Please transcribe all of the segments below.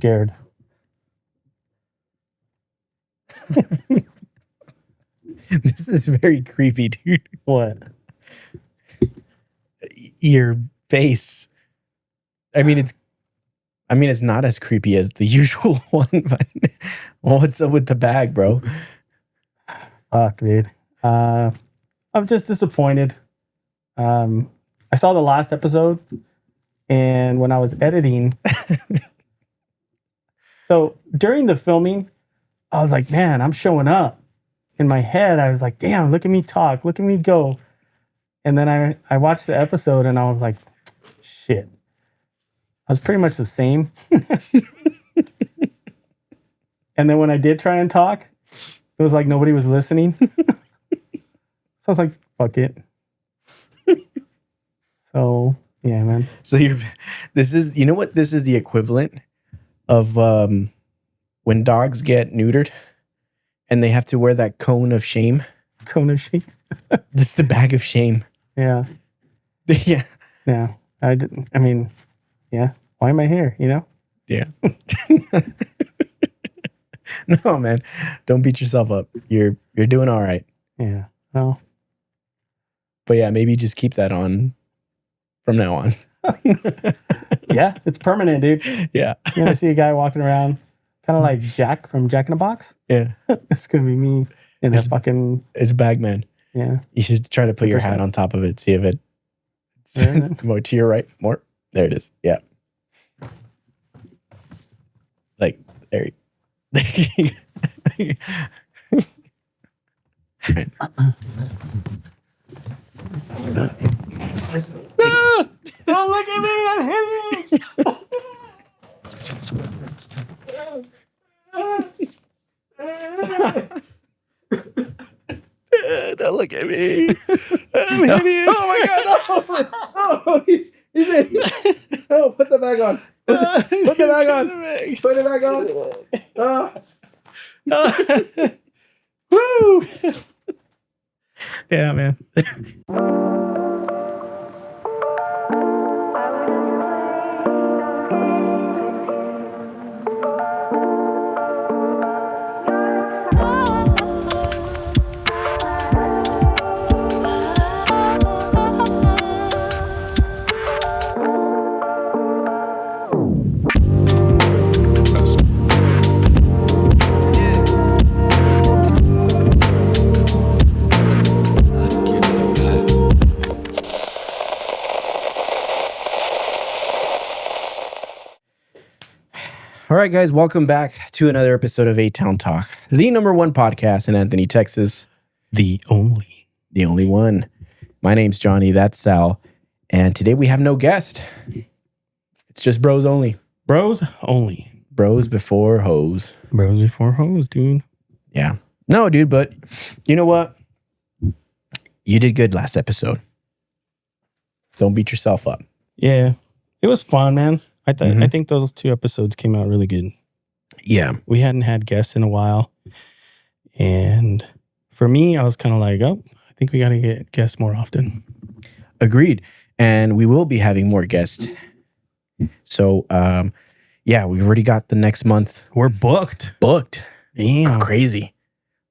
scared. This is very creepy, dude. What? Your face. I mean, it's not as creepy as the usual one, but what's up with the bag, bro? Fuck, dude. I'm just disappointed. I saw the last episode, and when I was editing, so during the filming, I was like, man, I'm showing up. In my head, I was like, damn, look at me talk, look at me go. And then I watched the episode, and I was like, shit. I was pretty much the same. And then when I did try and talk, it was like nobody was listening. So I was like, fuck it. So, yeah, man. So this is, you know what? This is the equivalent of when dogs get neutered and they have to wear that cone of shame. Cone of shame? This is the bag of shame. Yeah. Yeah. Yeah. I mean, yeah. Why am I here? You know? Yeah. No, man. Don't beat yourself up. You're doing all right. Yeah. Well. But yeah, maybe just keep that on from now on. Yeah, it's permanent, dude. Yeah. You're gonna see a guy walking around kind of like Jack from Jack in the Box. Yeah. It's gonna be me in this fucking. It's a bag, man. Yeah. You should try to put your hat on top of it. See if it. Yeah. More to your right. More. There it is. Yeah. Like there. Right. Don't look at me! I'm hitting! Don't look at me. I'm hideous. Oh my god! No! Oh, he's in. Oh, put the bag on. Put the bag on. Put it back on. Woo! Yeah, man. All right, guys, welcome back to another episode of A-Town Talk, the #1 podcast in Anthony, Texas. The only one. My name's Johnny, that's Sal, and today we have no guest. It's just bros only. Bros only. Bros before hoes. Bros before hoes, dude. Yeah. No, dude, but you know what? You did good last episode. Don't beat yourself up. Yeah. It was fun, man. I think those 2 episodes came out really good. Yeah. We hadn't had guests in a while. And for me, I was kind of like, oh, I think we got to get guests more often. Agreed. And we will be having more guests. So, yeah, we've already got the next month. We're booked. Damn. Crazy.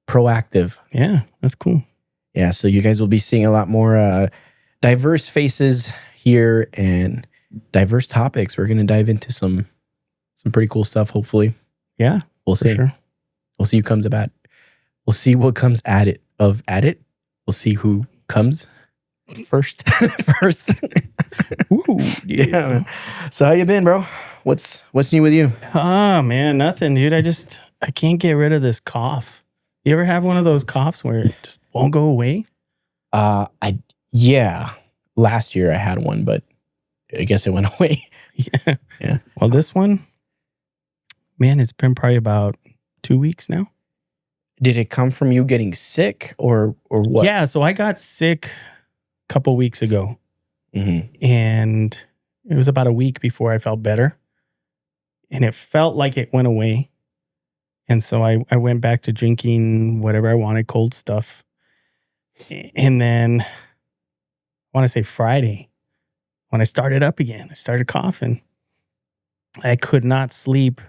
Proactive. Yeah, that's cool. Yeah, so you guys will be seeing a lot more diverse faces here and diverse topics. We're going to dive into some pretty cool stuff, hopefully. Yeah, we'll see. Sure. We'll see who comes about. We'll see what comes at it. We'll see who comes first. Woo, yeah, man. So how you been, bro? What's new with you? Oh, man, nothing, dude. I can't get rid of this cough. You ever have one of those coughs where it just won't go away? Yeah. Last year I had one, but I guess it went away. Yeah. Well, this one, man, it's been probably about 2 weeks now. Did it come from you getting sick or what? Yeah, so I got sick a couple weeks ago. Mm-hmm. And it was about a week before I felt better. And it felt like it went away. And so I went back to drinking whatever I wanted, cold stuff. And then I want to say Friday, when I started up again, I started coughing. I could not sleep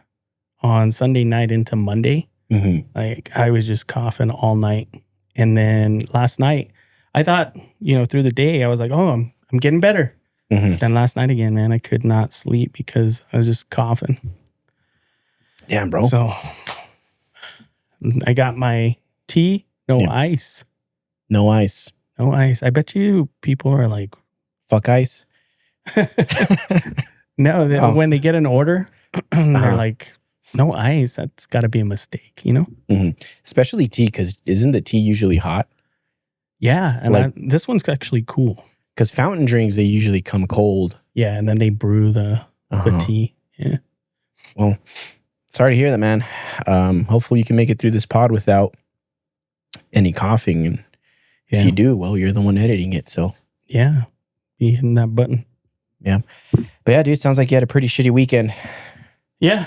on Sunday night into Monday. Mm-hmm. Like I was just coughing all night. And then last night, I thought, through the day, I was like, oh, I'm getting better. Mm-hmm. But then last night again, man, I could not sleep because I was just coughing. Damn, bro. So I got my tea, no ice. No ice. No ice. I bet you people are like, fuck ice. No, when they get an order, they're like, no ice. That's got to be a mistake, Mm-hmm. Especially tea, because isn't the tea usually hot? Yeah, and this one's actually cool. Because fountain drinks, they usually come cold. Yeah, and then they brew the tea. Yeah. Well, sorry to hear that, man. Hopefully you can make it through this pod without any coughing. And if you do, well, you're the one editing it. So yeah, be hitting that button. Yeah. But yeah, dude, sounds like you had a pretty shitty weekend. Yeah.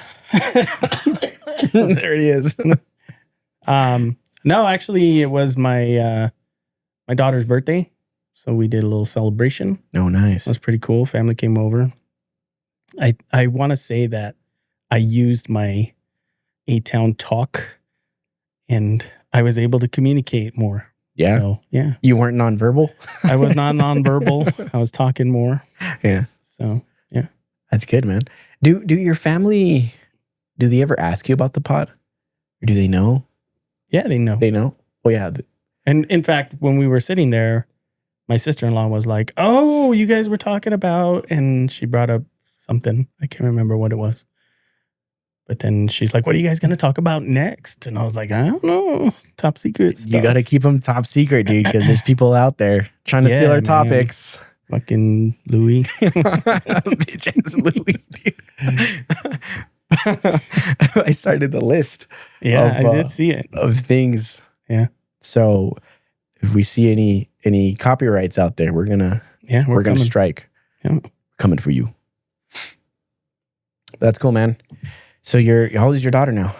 There it is. No, actually, it was my daughter's birthday. So we did a little celebration. Oh, nice. It was pretty cool. Family came over. I want to say that I used my A-Town talk and I was able to communicate more. Yeah. So, yeah. You weren't nonverbal? I was not nonverbal. I was talking more. Yeah. So, yeah. That's good, man. Do your family, do they ever ask you about the pod? Or do they know? Yeah, they know. They know? Oh, yeah. And in fact, when we were sitting there, my sister-in-law was like, oh, you guys were talking about, and she brought up something. I can't remember what it was. But then she's like, what are you guys going to talk about next? And I was like, I don't know. Top secret stuff. You got to keep them top secret, dude, because there's people out there trying to steal our topics. Fucking Louis. Bitch ass Louis, dude. I started the list. Yeah, I did see it. Of things. Yeah. So if we see any copyrights out there, we're gonna strike. Yeah. Coming for you. That's cool, man. So how old is your daughter now?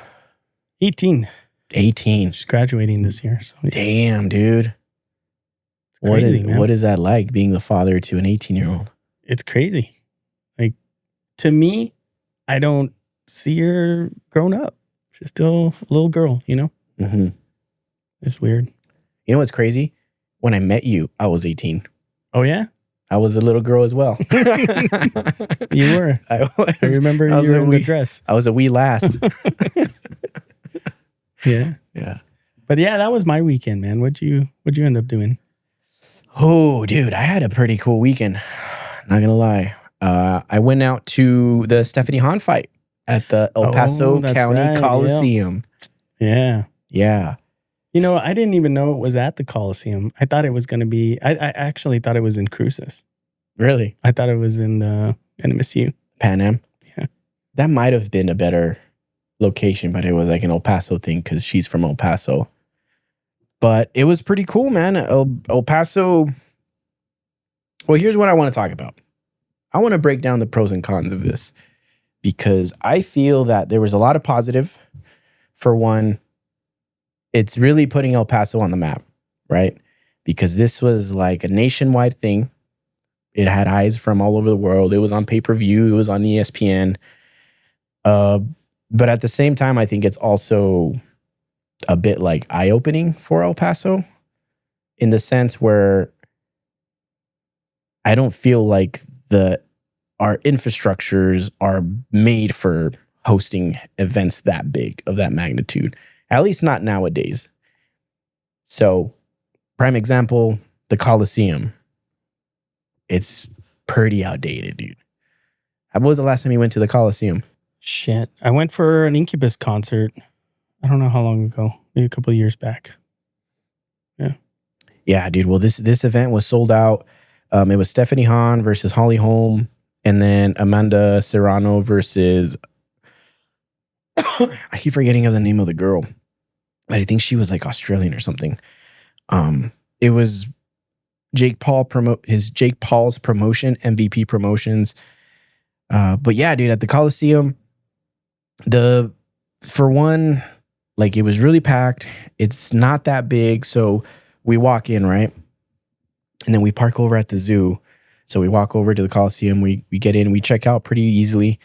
18. 18. She's graduating this year. So yeah. Damn, dude. It's crazy, man. What is that like, being the father to an 18-year-old? It's crazy. Like, to me, I don't see her grown up. She's still a little girl, Mm-hmm. It's weird. You know what's crazy? When I met you, I was 18. Oh, yeah? I was a little girl as well. You were. I remember you were in the dress. I was a wee lass. Yeah. Yeah. But yeah, that was my weekend, man. What'd you end up doing? Oh, dude, I had a pretty cool weekend. Not gonna lie. I went out to the Stephanie Hahn fight at the El Paso County Coliseum. Yeah. Yeah. I didn't even know it was at the Coliseum. I thought it was going to be, I actually thought it was in Cruces. Really? I thought it was in NMSU. Pan Am? Yeah. That might have been a better location, but it was like an El Paso thing because she's from El Paso. But it was pretty cool, man. El Paso. Well, here's what I want to talk about. I want to break down the pros and cons of this because I feel that there was a lot of positive. For one, it's really putting El Paso on the map, right? Because this was like a nationwide thing. It had eyes from all over the world. It was on pay-per-view. It was on ESPN. But at the same time, I think it's also a bit like eye-opening for El Paso in the sense where I don't feel like our infrastructures are made for hosting events that big, of that magnitude. At least not nowadays. So, prime example, the Coliseum. It's pretty outdated, dude. When was the last time you went to the Coliseum? Shit. I went for an Incubus concert. I don't know how long ago. Maybe a couple of years back. Yeah. Yeah, dude. Well, this event was sold out. It was Stephanie Hahn versus Holly Holm. And then Amanda Serrano versus... I keep forgetting of the name of the girl. But I think she was like Australian or something. It was Jake Paul's promotion, MVP Promotions. But yeah, dude, at the Coliseum, for one, like it was really packed. It's not that big. So we walk in, right? And then we park over at the zoo. So we walk over to the Coliseum. We get in, we check out pretty easily.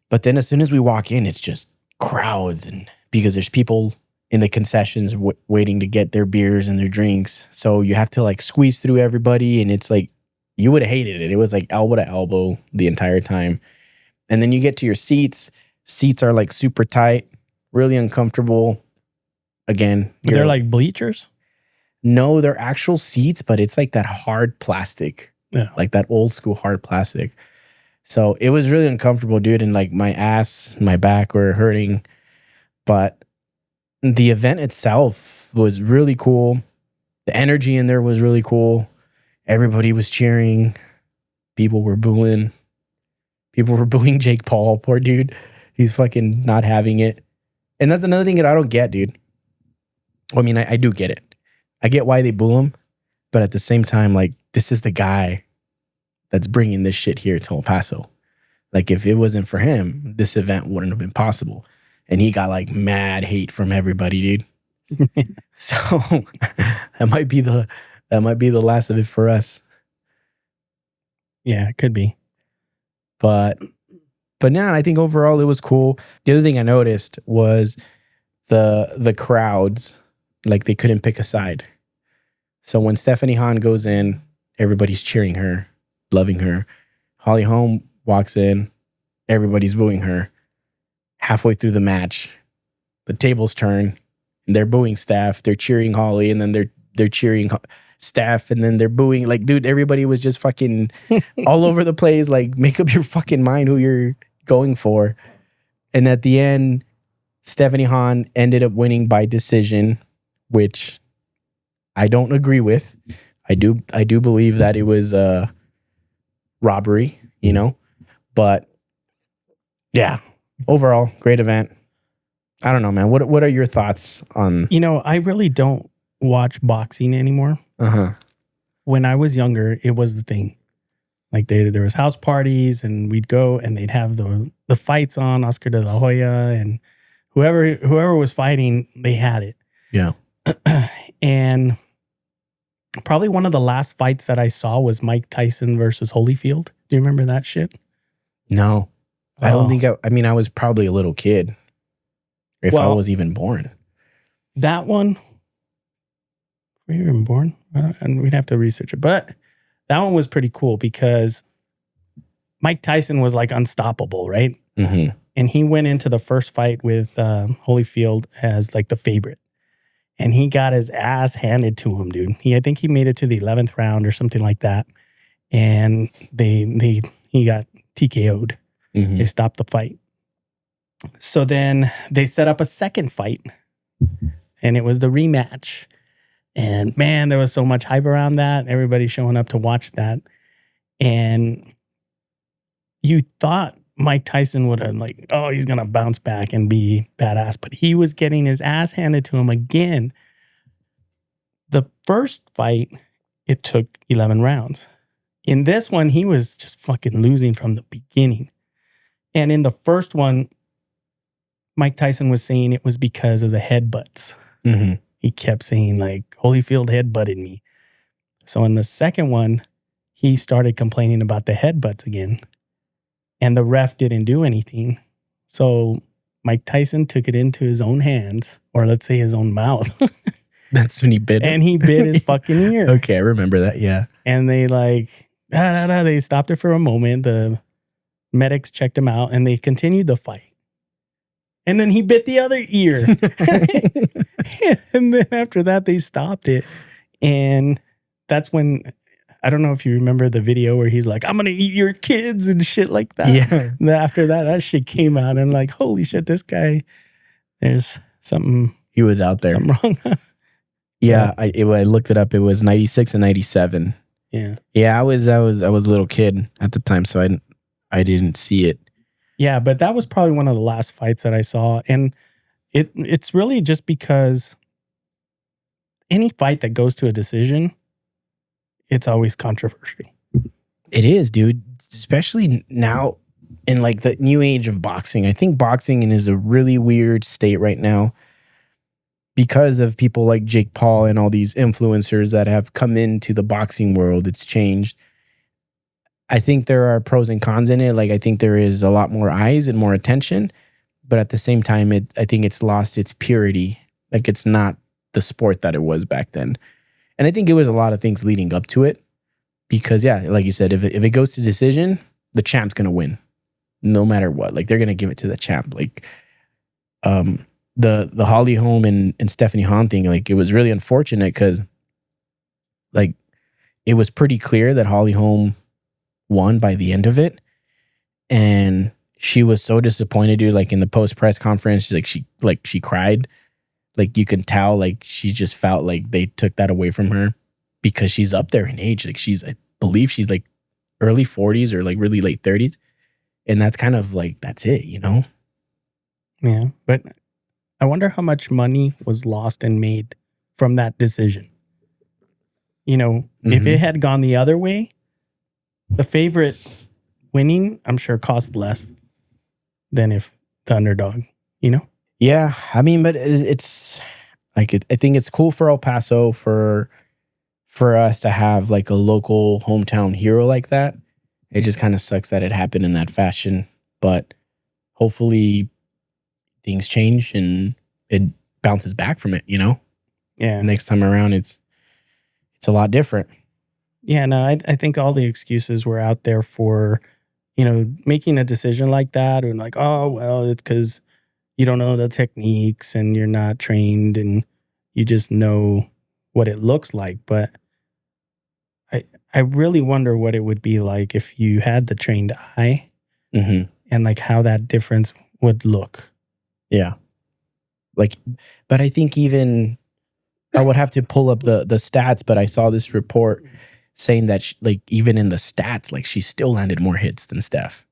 But then as soon as we walk in, it's just crowds, and because there's people in the concessions waiting to get their beers and their drinks. So you have to like squeeze through everybody, and it's like, you would have hated it. It was like elbow to elbow the entire time. And then you get to your seats. Seats are like super tight, really uncomfortable. Again, They're like bleachers? No, they're actual seats, but it's like that hard plastic. Yeah. Like that old school hard plastic. So it was really uncomfortable, dude. And like my ass, my back were hurting. But the event itself was really cool. The energy in there was really cool. Everybody was cheering. People were booing. People were booing Jake Paul. Poor dude. He's fucking not having it. And that's another thing that I don't get, dude. Well, I mean, I do get it. I get why they boo him. But at the same time, like, this is the guy that's bringing this shit here to El Paso. Like, if it wasn't for him, this event wouldn't have been possible. And he got like mad hate from everybody, dude. So that might be the last of it for us. Yeah, it could be. But now I think overall it was cool. The other thing I noticed was the crowds, like they couldn't pick a side. So when Stephanie Hahn goes in, everybody's cheering her, loving her. Holly Holm walks in, everybody's booing her. Halfway through the match, the tables turn, and they're booing Steph. They're cheering Holly, and then they're cheering Steph, and then they're booing. Like, dude, everybody was just fucking all over the place. Like, make up your fucking mind who you're going for. And at the end, Stephanie Hahn ended up winning by decision, which I don't agree with. I do believe that it was a robbery, you know? But yeah, overall, great event. I don't know, man. What are your thoughts on? You know, I really don't watch boxing anymore. Uh-huh. When I was younger, it was the thing. Like there was house parties, and we'd go and they'd have the fights on, Oscar de la Hoya and whoever was fighting, they had it. Yeah. And probably one of the last fights that I saw was Mike Tyson versus Holyfield. Do you remember that shit? No. I don't think I mean, I was probably a little kid. If I was even born. That one, were you even born? And we'd have to research it. But that one was pretty cool because Mike Tyson was like unstoppable, right? Mm-hmm. And he went into the first fight with Holyfield as like the favorite. And he got his ass handed to him, dude. I think he made it to the 11th round or something like that. And he got TKO'd. Mm-hmm. They stopped the fight. So then they set up a second fight, and it was the rematch. And man, there was so much hype around that. Everybody showing up to watch that. And you thought Mike Tyson would have like, oh, he's going to bounce back and be badass. But he was getting his ass handed to him again. The first fight, it took 11 rounds. In this one, he was just fucking losing from the beginning. And in the first one, Mike Tyson was saying it was because of the headbutts. Mm-hmm. He kept saying like, Holyfield headbutted me. So in the second one, he started complaining about the headbutts again. And the ref didn't do anything. So Mike Tyson took it into his own hands, or let's say his own mouth. That's when he bit him? And he bit his fucking ear. Okay, I remember that, yeah. And they like, they stopped it for a moment. The medics checked him out and they continued the fight. And then he bit the other ear. And then after that, they stopped it. And that's when, I don't know if you remember the video where he's like, I'm going to eat your kids and shit like that. Yeah. And after that, that shit came out. And like, holy shit, this guy, there's something. He was out there. Something wrong. Yeah, I looked it up. It was 96 and 97. Yeah. Yeah, I was a little kid at the time, so I didn't see it. Yeah, but that was probably one of the last fights that I saw. And it's really just because any fight that goes to a decision, it's always controversial. It is, dude. Especially now in like the new age of boxing. I think boxing is a really weird state right now because of people like Jake Paul and all these influencers that have come into the boxing world. It's changed. I think there are pros and cons in it. Like, I think there is a lot more eyes and more attention, but at the same time, I think it's lost its purity. Like, it's not the sport that it was back then. And I think it was a lot of things leading up to it because, yeah, like you said, if it goes to decision, the champ's going to win no matter what. Like, they're going to give it to the champ. Like, the Holly Holm and Stephanie Hahn thing, like, it was really unfortunate because, like, it was pretty clear that Holly Holm won by the end of it. And she was so disappointed, dude. Like, in the post press conference, she cried. Like, you can tell, like, she just felt like they took that away from her because she's up there in age. Like, I believe she's like early 40s or like really late 30s. And that's kind of like, that's it, you know? Yeah. But I wonder how much money was lost and made from that decision. You know, if it had gone the other way, the favorite winning, I'm sure, cost less than if the underdog, you know? Yeah. I mean, but it's like, I think it's cool for El Paso for us to have like a local hometown hero like that. It just kind of sucks that it happened in that fashion, but hopefully things change and it bounces back from it, you know? Yeah. Next time around, it's a lot different. Yeah, no, I think all the excuses were out there for, you know, making a decision like that, and like, oh, well, it's because you don't know the techniques and you're not trained and you just know what it looks like. But I really wonder what it would be like if you had the trained eye and like how that difference would look. Yeah. Like, but I think even I would have to pull up the stats, but I saw this report saying that like even in the stats, like she still landed more hits than Steph.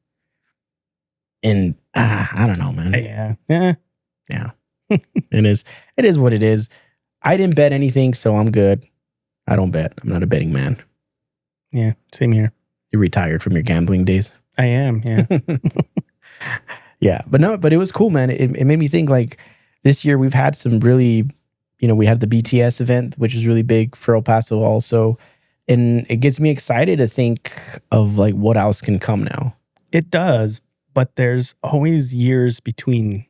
And I don't know, man. Yeah. It is what it is. I didn't bet anything, so I'm good. I don't bet. I'm not a betting man. Yeah, same here. You're retired from your gambling days. I am, yeah. Yeah, but it was cool, man. It made me think like this year we've had some really, you know, we had the BTS event, which is really big for El Paso also. And it gets me excited to think of like what else can come now. It does, but there's always years between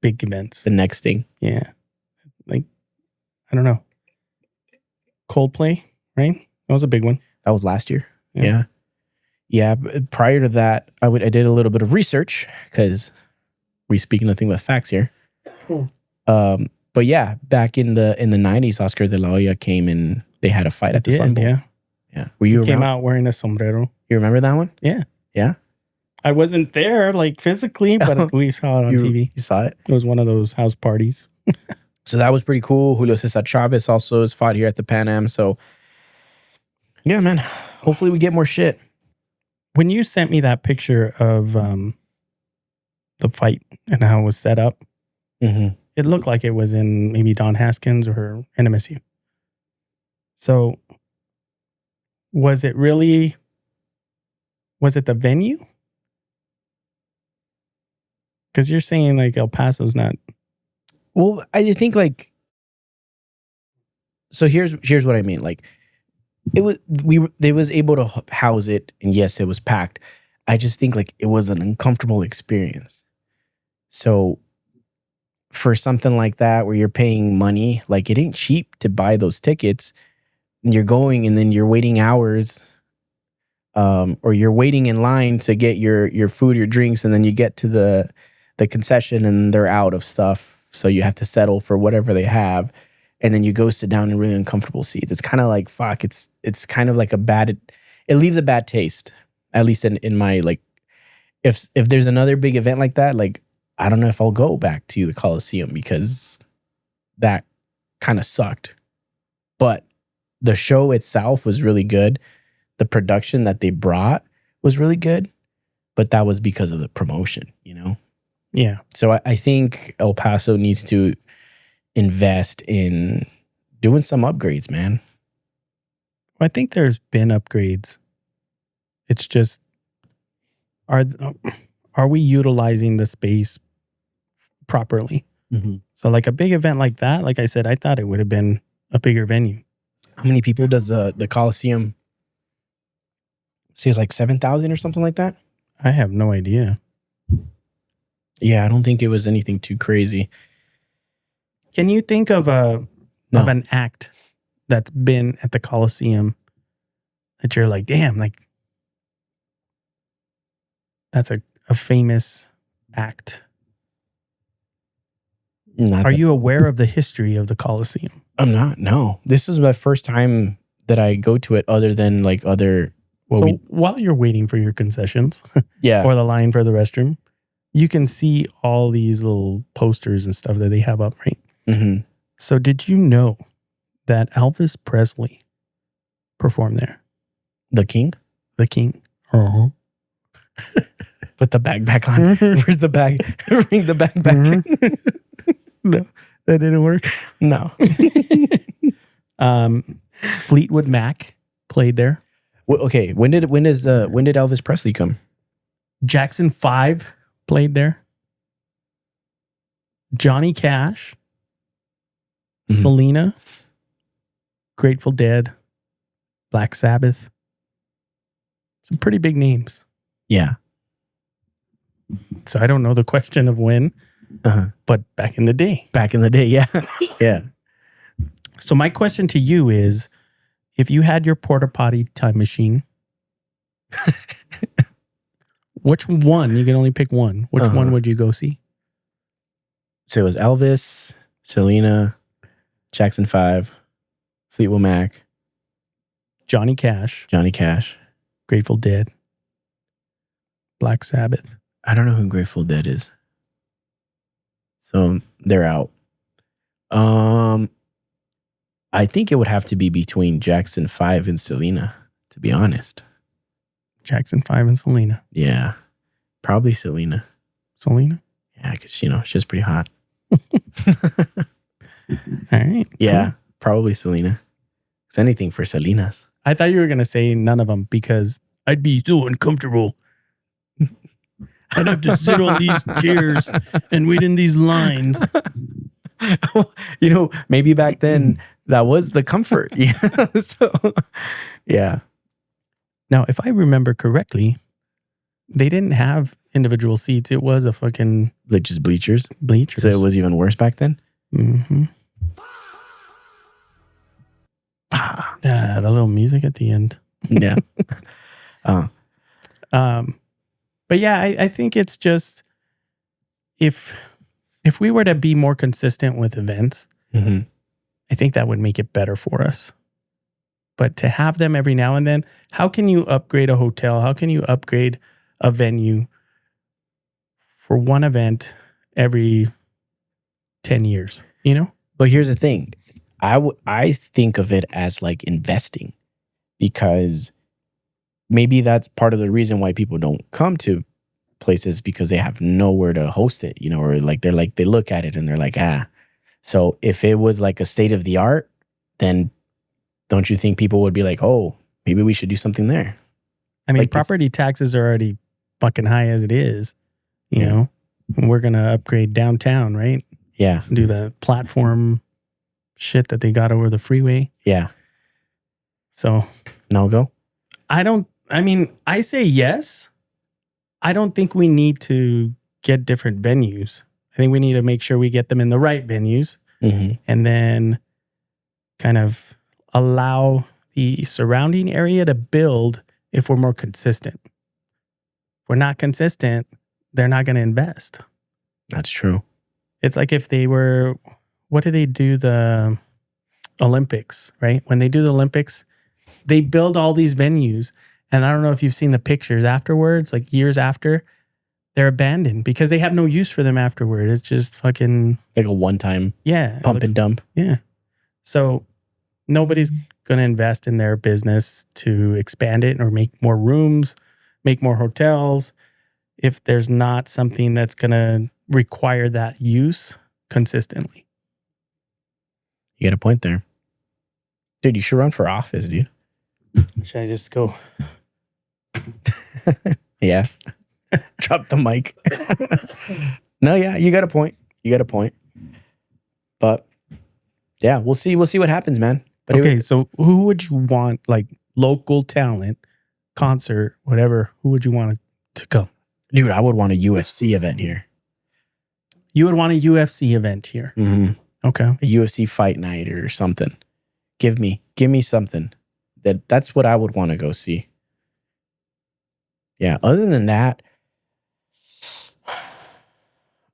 big events. The next thing. Yeah. Like, I don't know. Coldplay, right? That was a big one. That was last year. Yeah. Prior to that, I did a little bit of research because we speak nothing but facts here. But yeah, back in the 90s, Oscar de la Hoya came and they had a fight at the Sun Bowl. Yeah. Were you around? Came out wearing a sombrero. You remember that one? Yeah. Yeah. I wasn't there like physically, but we saw it on TV. You saw it? It was one of those house parties. So that was pretty cool. Julio Cesar Chavez also has fought here at the Pan Am. So yeah, man. Hopefully we get more shit. When you sent me that picture of the fight and how it was set up, it looked like it was in maybe Don Haskins or NMSU. So was it the venue? Because you're saying like El Paso's not. Well, I think like, so here's what I mean. Like they was able to house it, and yes, it was packed. I just think like it was an uncomfortable experience. So for something like that where you're paying money, like it ain't cheap to buy those tickets. And you're going and then you're waiting hours, or you're waiting in line to get your food, your drinks, and then you get to the concession and they're out of stuff. So you have to settle for whatever they have. And then you go sit down in really uncomfortable seats. It's kind of like, fuck, it's kind of like it leaves a bad taste, at least in my, like, if there's another big event like that, like, I don't know if I'll go back to the Coliseum because that kind of sucked. But the show itself was really good. The production that they brought was really good, but that was because of the promotion, you know? Yeah. So I think El Paso needs to invest in doing some upgrades, man. I think there's been upgrades. It's just, are we utilizing the space properly? So like a big event like that, like I said, I thought it would have been a bigger venue. How many people does the Coliseum say it's like 7,000 or something like that. I have no idea. Yeah, I don't think it was anything too crazy. Can you think of No. an act that's been at the Coliseum that you're like, damn, like that's a famous act? Are you aware of the history of the Coliseum? I'm not. No, this was my first time that I go to it, other than like other. So while you're waiting for your concessions, Yeah, or the line for the restroom, you can see all these little posters and stuff that they have up, right? Mm-hmm. So did you know that Elvis Presley performed there? The King. The King. Uh-huh. Put the bag back on. Where's the bag? Bring the bag back. No, that didn't work. No. Fleetwood Mac played there. Well, okay, when did Elvis Presley come? Jackson 5 played there. Johnny Cash, Selena, Grateful Dead, Black Sabbath. Some pretty big names. Yeah. So I don't know the question of when, but back in the day. Back in the day, yeah. Yeah. So my question to you is, if you had your porta potty time machine, which one, you can only pick one, which one would you go see? So it was Elvis, Selena, Jackson 5, Fleetwood Mac, Johnny Cash, Grateful Dead, Black Sabbath. I don't know who Grateful Dead is. So they're out. I think it would have to be between Jackson 5 and Selena, to be honest. Jackson 5 and Selena. Yeah. Probably Selena. Selena? Yeah, because, she's pretty hot. All right. Yeah, cool. Probably Selena. It's anything for Selena's. I thought you were going to say none of them because I'd be so uncomfortable. I'd have to sit on these chairs and wait in these lines. Maybe back then that was the comfort. Yeah. So, yeah. Now, if I remember correctly, they didn't have individual seats. It was a fucking... Like just bleachers? Bleachers. So it was even worse back then? Mm-hmm. The little music at the end. Yeah. But yeah, I think it's just if we were to be more consistent with events, I think that would make it better for us. But to have them every now and then, how can you upgrade a hotel? How can you upgrade a venue for one event every 10 years? But here's the thing. I think of it as like investing, because maybe that's part of the reason why people don't come to places, because they have nowhere to host it, or like they look at it and they're like, So if it was like a state of the art, then don't you think people would be like, oh, maybe we should do something there? I mean, like property taxes are already fucking high as it is, you know? We're going to upgrade downtown, right? Yeah. Do the platform shit that they got over the freeway. Yeah. So. No go? I say yes. I don't think we need to get different venues. I think we need to make sure we get them in the right venues, and then kind of allow the surrounding area to build if we're more consistent. If we're not consistent, they're not going to invest. That's true. It's like if they were, what do they do? The Olympics, right? When they do the Olympics, they build all these venues. And I don't know if you've seen the pictures afterwards, like years after, they're abandoned because they have no use for them afterward. It's just fucking... like a one-time pump and dump. Yeah. So nobody's going to invest in their business to expand it or make more rooms, make more hotels, if there's not something that's going to require that use consistently. You got a point there. Dude, you should run for office, dude. Should I just go... Yeah. Drop the mic. No, yeah, you got a point. But yeah, we'll see what happens, man. But okay, so who would you want, like local talent, concert, whatever, who would you want to come? Dude, I would want a UFC event here. You would want a UFC event here. Mm-hmm. Okay. A UFC fight night or something. Give me something. That's what I would want to go see. Yeah. Other than that,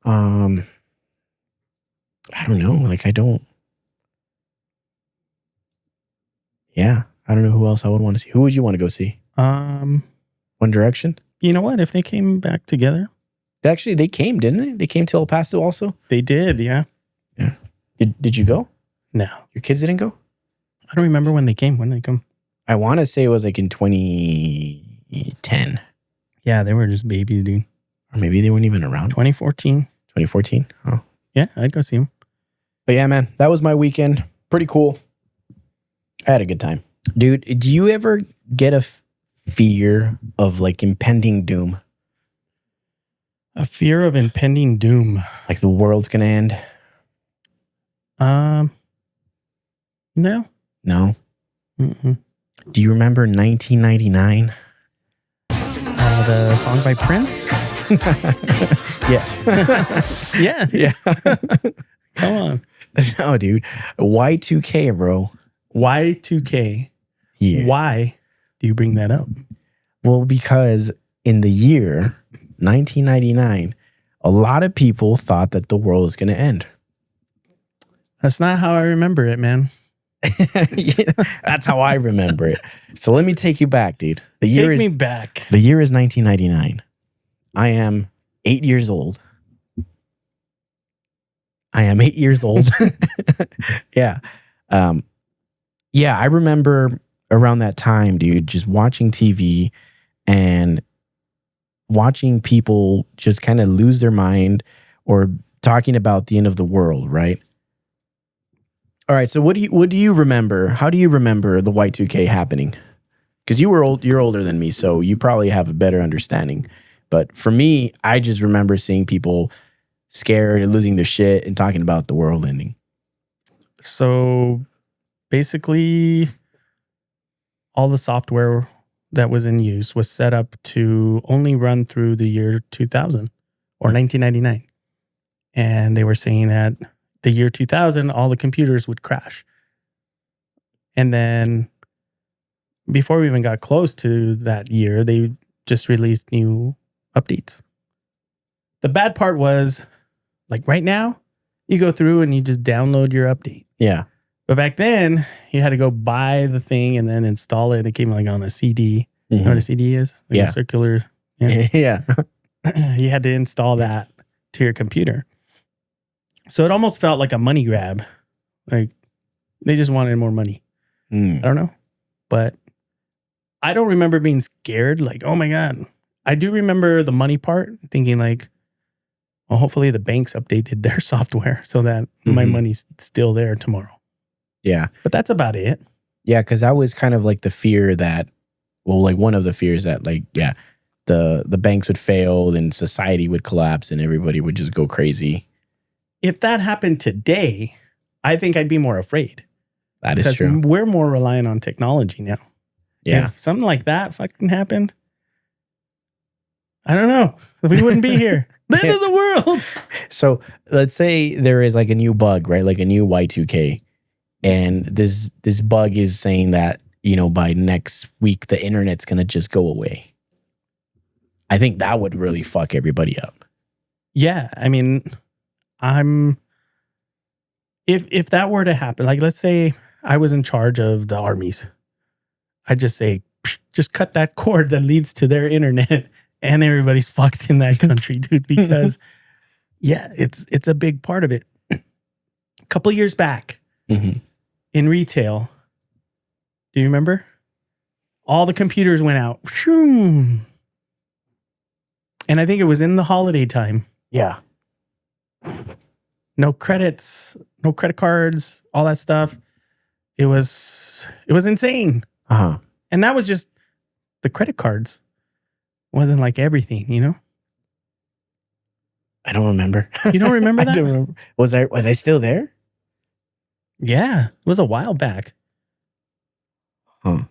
I don't know. Like, I don't know who else I would want to see. Who would you want to go see? One Direction? You know what? If they came back together. Actually, they came, didn't they? They came to El Paso also? They did, yeah. Yeah. Did you go? No. Your kids didn't go? I don't remember when they came. When did they come? I want to say it was like in 2010. Yeah, they were just babies, dude. Or maybe they weren't even around. 2014. 2014? Oh. Yeah, I'd go see them. But yeah, man, that was my weekend. Pretty cool. I had a good time. Dude, do you ever get a fear of like impending doom? A fear of impending doom. Like the world's going to end? No. No? Mm-mm. Do you remember 1999? The song by Prince? Yes. Yeah. Yeah. Come on. No, dude. Y2K, bro. Y2K. Yeah. Why do you bring that up? Well, because in the year 1999, a lot of people thought that the world was going to end. That's not how I remember it, man. Yeah, that's how I remember it. So let me take you back, dude. Take me back. The year is 1999. I am 8 years old. Yeah. Yeah, I remember around that time, dude, just watching TV and watching people just kind of lose their mind or talking about the end of the world, right? All right, so what do you remember? How do you remember the Y2K happening? Because you're older than me, so you probably have a better understanding. But for me, I just remember seeing people scared and losing their shit and talking about the world ending. So basically, all the software that was in use was set up to only run through the year 2000 or 1999. And they were saying that the year 2000, all the computers would crash. And then before we even got close to that year, they just released new updates. The bad part was, like right now, you go through and you just download your update. Yeah. But back then, you had to go buy the thing and then install it. It came like on a CD. Mm-hmm. You know what a CD is? Like yeah. A circular. Yeah. Yeah. You had to install that to your computer. So it almost felt like a money grab. Like they just wanted more money. I don't know. But I don't remember being scared. Like, oh my God. I do remember the money part, thinking like, well, hopefully the banks updated their software so that my money's still there tomorrow. Yeah. But that's about it. Yeah, because that was kind of like the fear that, well, like one of the fears that like, yeah, the banks would fail and society would collapse and everybody would just go crazy. If that happened today, I think I'd be more afraid. That is true. We're more reliant on technology now. Yeah. If something like that fucking happened, I don't know. We wouldn't be here. The end of the world. So let's say there is like a new bug, right? Like a new Y2K. And this bug is saying that, you know, by next week, the internet's going to just go away. I think that would really fuck everybody up. Yeah. I mean, if that were to happen, like let's say I was in charge of the armies, I'd just say, just cut that cord that leads to their internet and everybody's fucked in that country, dude, because yeah, it's a big part of it. A couple years back in retail, do you remember? All the computers went out. And I think it was in the holiday time. Yeah. No credits, no credit cards, all that stuff. It was insane. Uh-huh. And that was just the credit cards. It wasn't like everything, you know? I don't remember. You don't remember that? I don't remember. Was I still there? Yeah. It was a while back. Huh.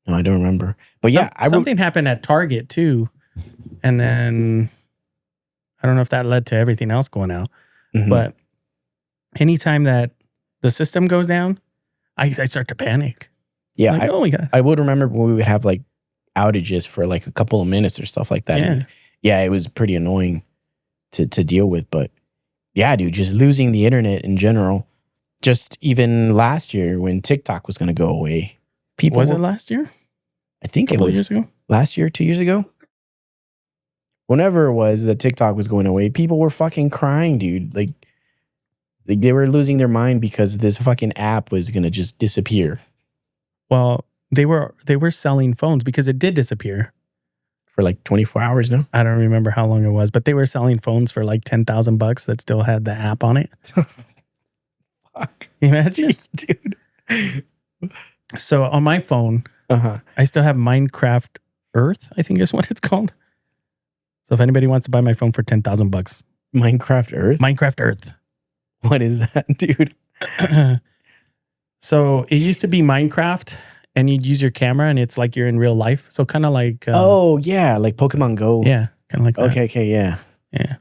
No, I don't remember. But yeah, something happened at Target too. And then I don't know if that led to everything else going out. Mhm. But anytime that the system goes down, I start to panic. Yeah, like, oh my God. I would remember when we would have like outages for like a couple of minutes or stuff like that. Yeah. And yeah, it was pretty annoying to deal with. But yeah, dude, just losing the internet in general. Just even last year when TikTok was going to go away. Was it last year? I think it Couple was years ago? last year, 2 years ago. Whenever it was that TikTok was going away, people were fucking crying, dude. Like they were losing their mind because this fucking app was going to just disappear. Well, they were selling phones because it did disappear. For like 24 hours now? I don't remember how long it was, but they were selling phones for like $10,000 that still had the app on it. Fuck. Imagine? Dude. So on my phone, I still have Minecraft Earth, I think is what it's called. So if anybody wants to buy my phone for $10,000, Minecraft Earth? Minecraft Earth. What is that, dude? So it used to be Minecraft and you'd use your camera and it's like you're in real life. So kind of like... oh, yeah. Like Pokemon Go. Yeah. Kind of like that. Okay. Yeah. Yeah.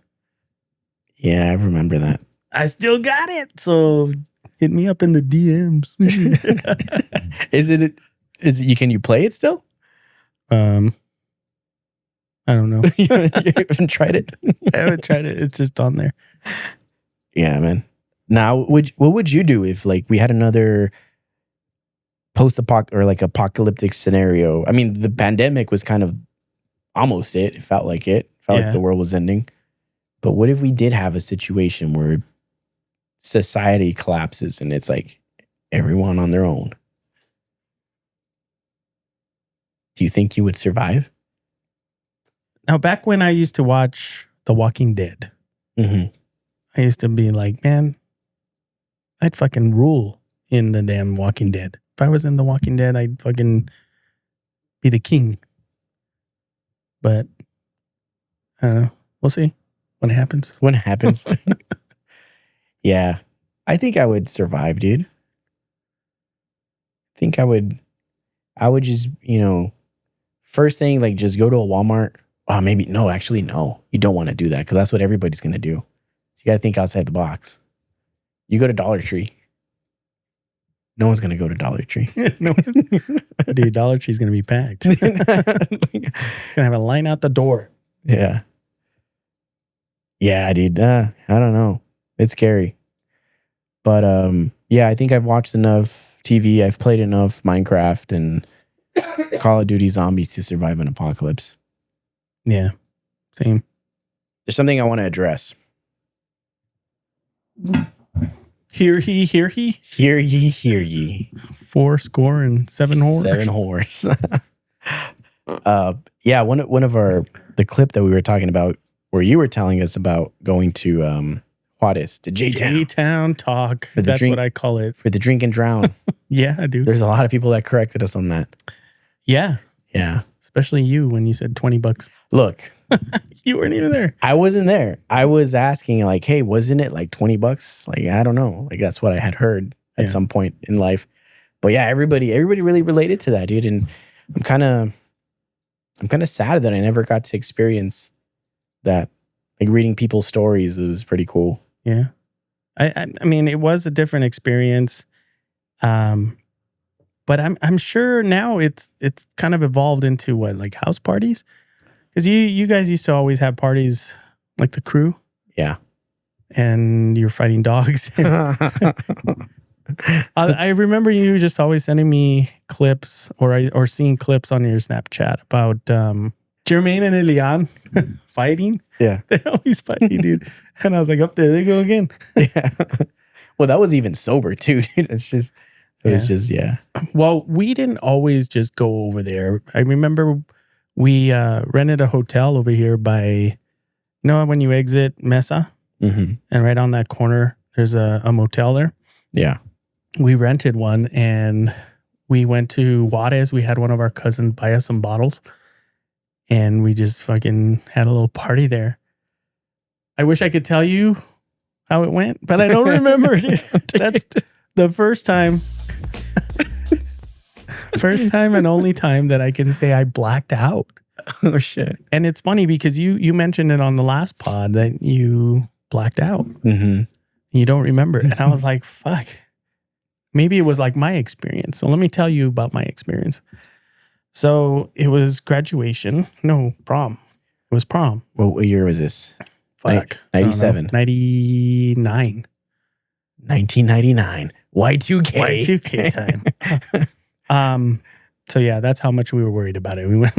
Yeah, I remember that. I still got it. So hit me up in the DMs. Can you play it still? I don't know. You haven't tried it? I haven't tried it. It's just on there. Yeah, man. Now, what would you do if like we had another apocalyptic scenario? I mean, the pandemic was kind of almost it. It felt like it. Felt like the world was ending. But what if we did have a situation where society collapses and it's like everyone on their own? Do you think you would survive? Now, back when I used to watch The Walking Dead, I used to be like, man, I'd fucking rule in the damn Walking Dead. If I was in The Walking Dead, I'd fucking be the king. But I don't know. We'll see when it happens. When it happens. Yeah. I think I would survive, dude. I think I would just, first thing, like just go to a Walmart. Oh, maybe, no, actually, no. You don't want to do that because that's what everybody's going to do. So you got to think outside the box. You go to Dollar Tree. No one's going to go to Dollar Tree. No. Dude, Dollar Tree's going to be packed. It's going to have a line out the door. Yeah. Yeah, dude. I don't know. It's scary. But yeah, I think I've watched enough TV. I've played enough Minecraft and Call of Duty Zombies to survive an apocalypse. Yeah, same. There's something I want to address. Hear he. Hear ye, hear ye. 7 whores. 7 whores. Yeah, one of the clip that we were talking about where you were telling us about going to Juarez, to J-Town. J-Town talk. That's what I call it. For the drink and drown. Yeah, dude. There's a lot of people that corrected us on that. Yeah. Yeah. Especially you when you said $20. Look. You weren't even there. I wasn't there. I was asking like, hey, wasn't it like $20? Like, I don't know. Like, that's what I had heard at some point in life. But yeah, everybody really related to that, dude. And I'm kind of sad that I never got to experience that. Like reading people's stories, it was pretty cool. Yeah. I mean, it was a different experience. But I'm sure now it's kind of evolved into what, like house parties? Because you guys used to always have parties like the crew. Yeah. And you're fighting dogs. I remember you just always sending me clips or seeing clips on your Snapchat about Jermaine and Elian fighting. Yeah. They always fighting, dude. And I was like, up there they go again. Yeah. Well, that was even sober too, dude. It was just. Well, we didn't always just go over there. I remember we rented a hotel over here by, when you exit Mesa, and right on that corner, there's a motel there. Yeah. We rented one and we went to Juarez. We had one of our cousins buy us some bottles and we just fucking had a little party there. I wish I could tell you how it went, but I don't remember it. That's the first time. First time and only time that I can say I blacked out. Oh shit. And it's funny because you mentioned it on the last pod that you blacked out. Mm-hmm. You don't remember. And I was like, fuck. Maybe it was like my experience. So let me tell you about my experience. So it was graduation. No, prom. It was prom. What year was this? Fuck. 97. 99. 1999. Y2K. Y2K time. So yeah, that's how much we were worried about it. We went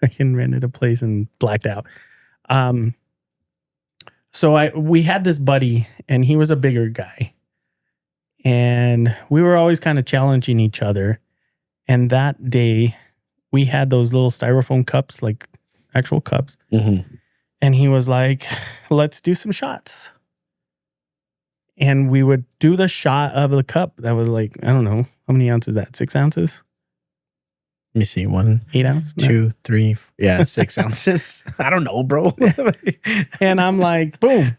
fucking rented a place and blacked out. So we had this buddy and he was a bigger guy. And we were always kind of challenging each other. And that day we had those little styrofoam cups, like actual cups. Mm-hmm. And he was like, let's do some shots. And we would do the shot of the cup. That was like, I don't know. How many ounces is that? 6 ounces? Let me see. 1, 8 ounces? 2, 3. Yeah, 6 ounces. I don't know, bro. And I'm like, boom.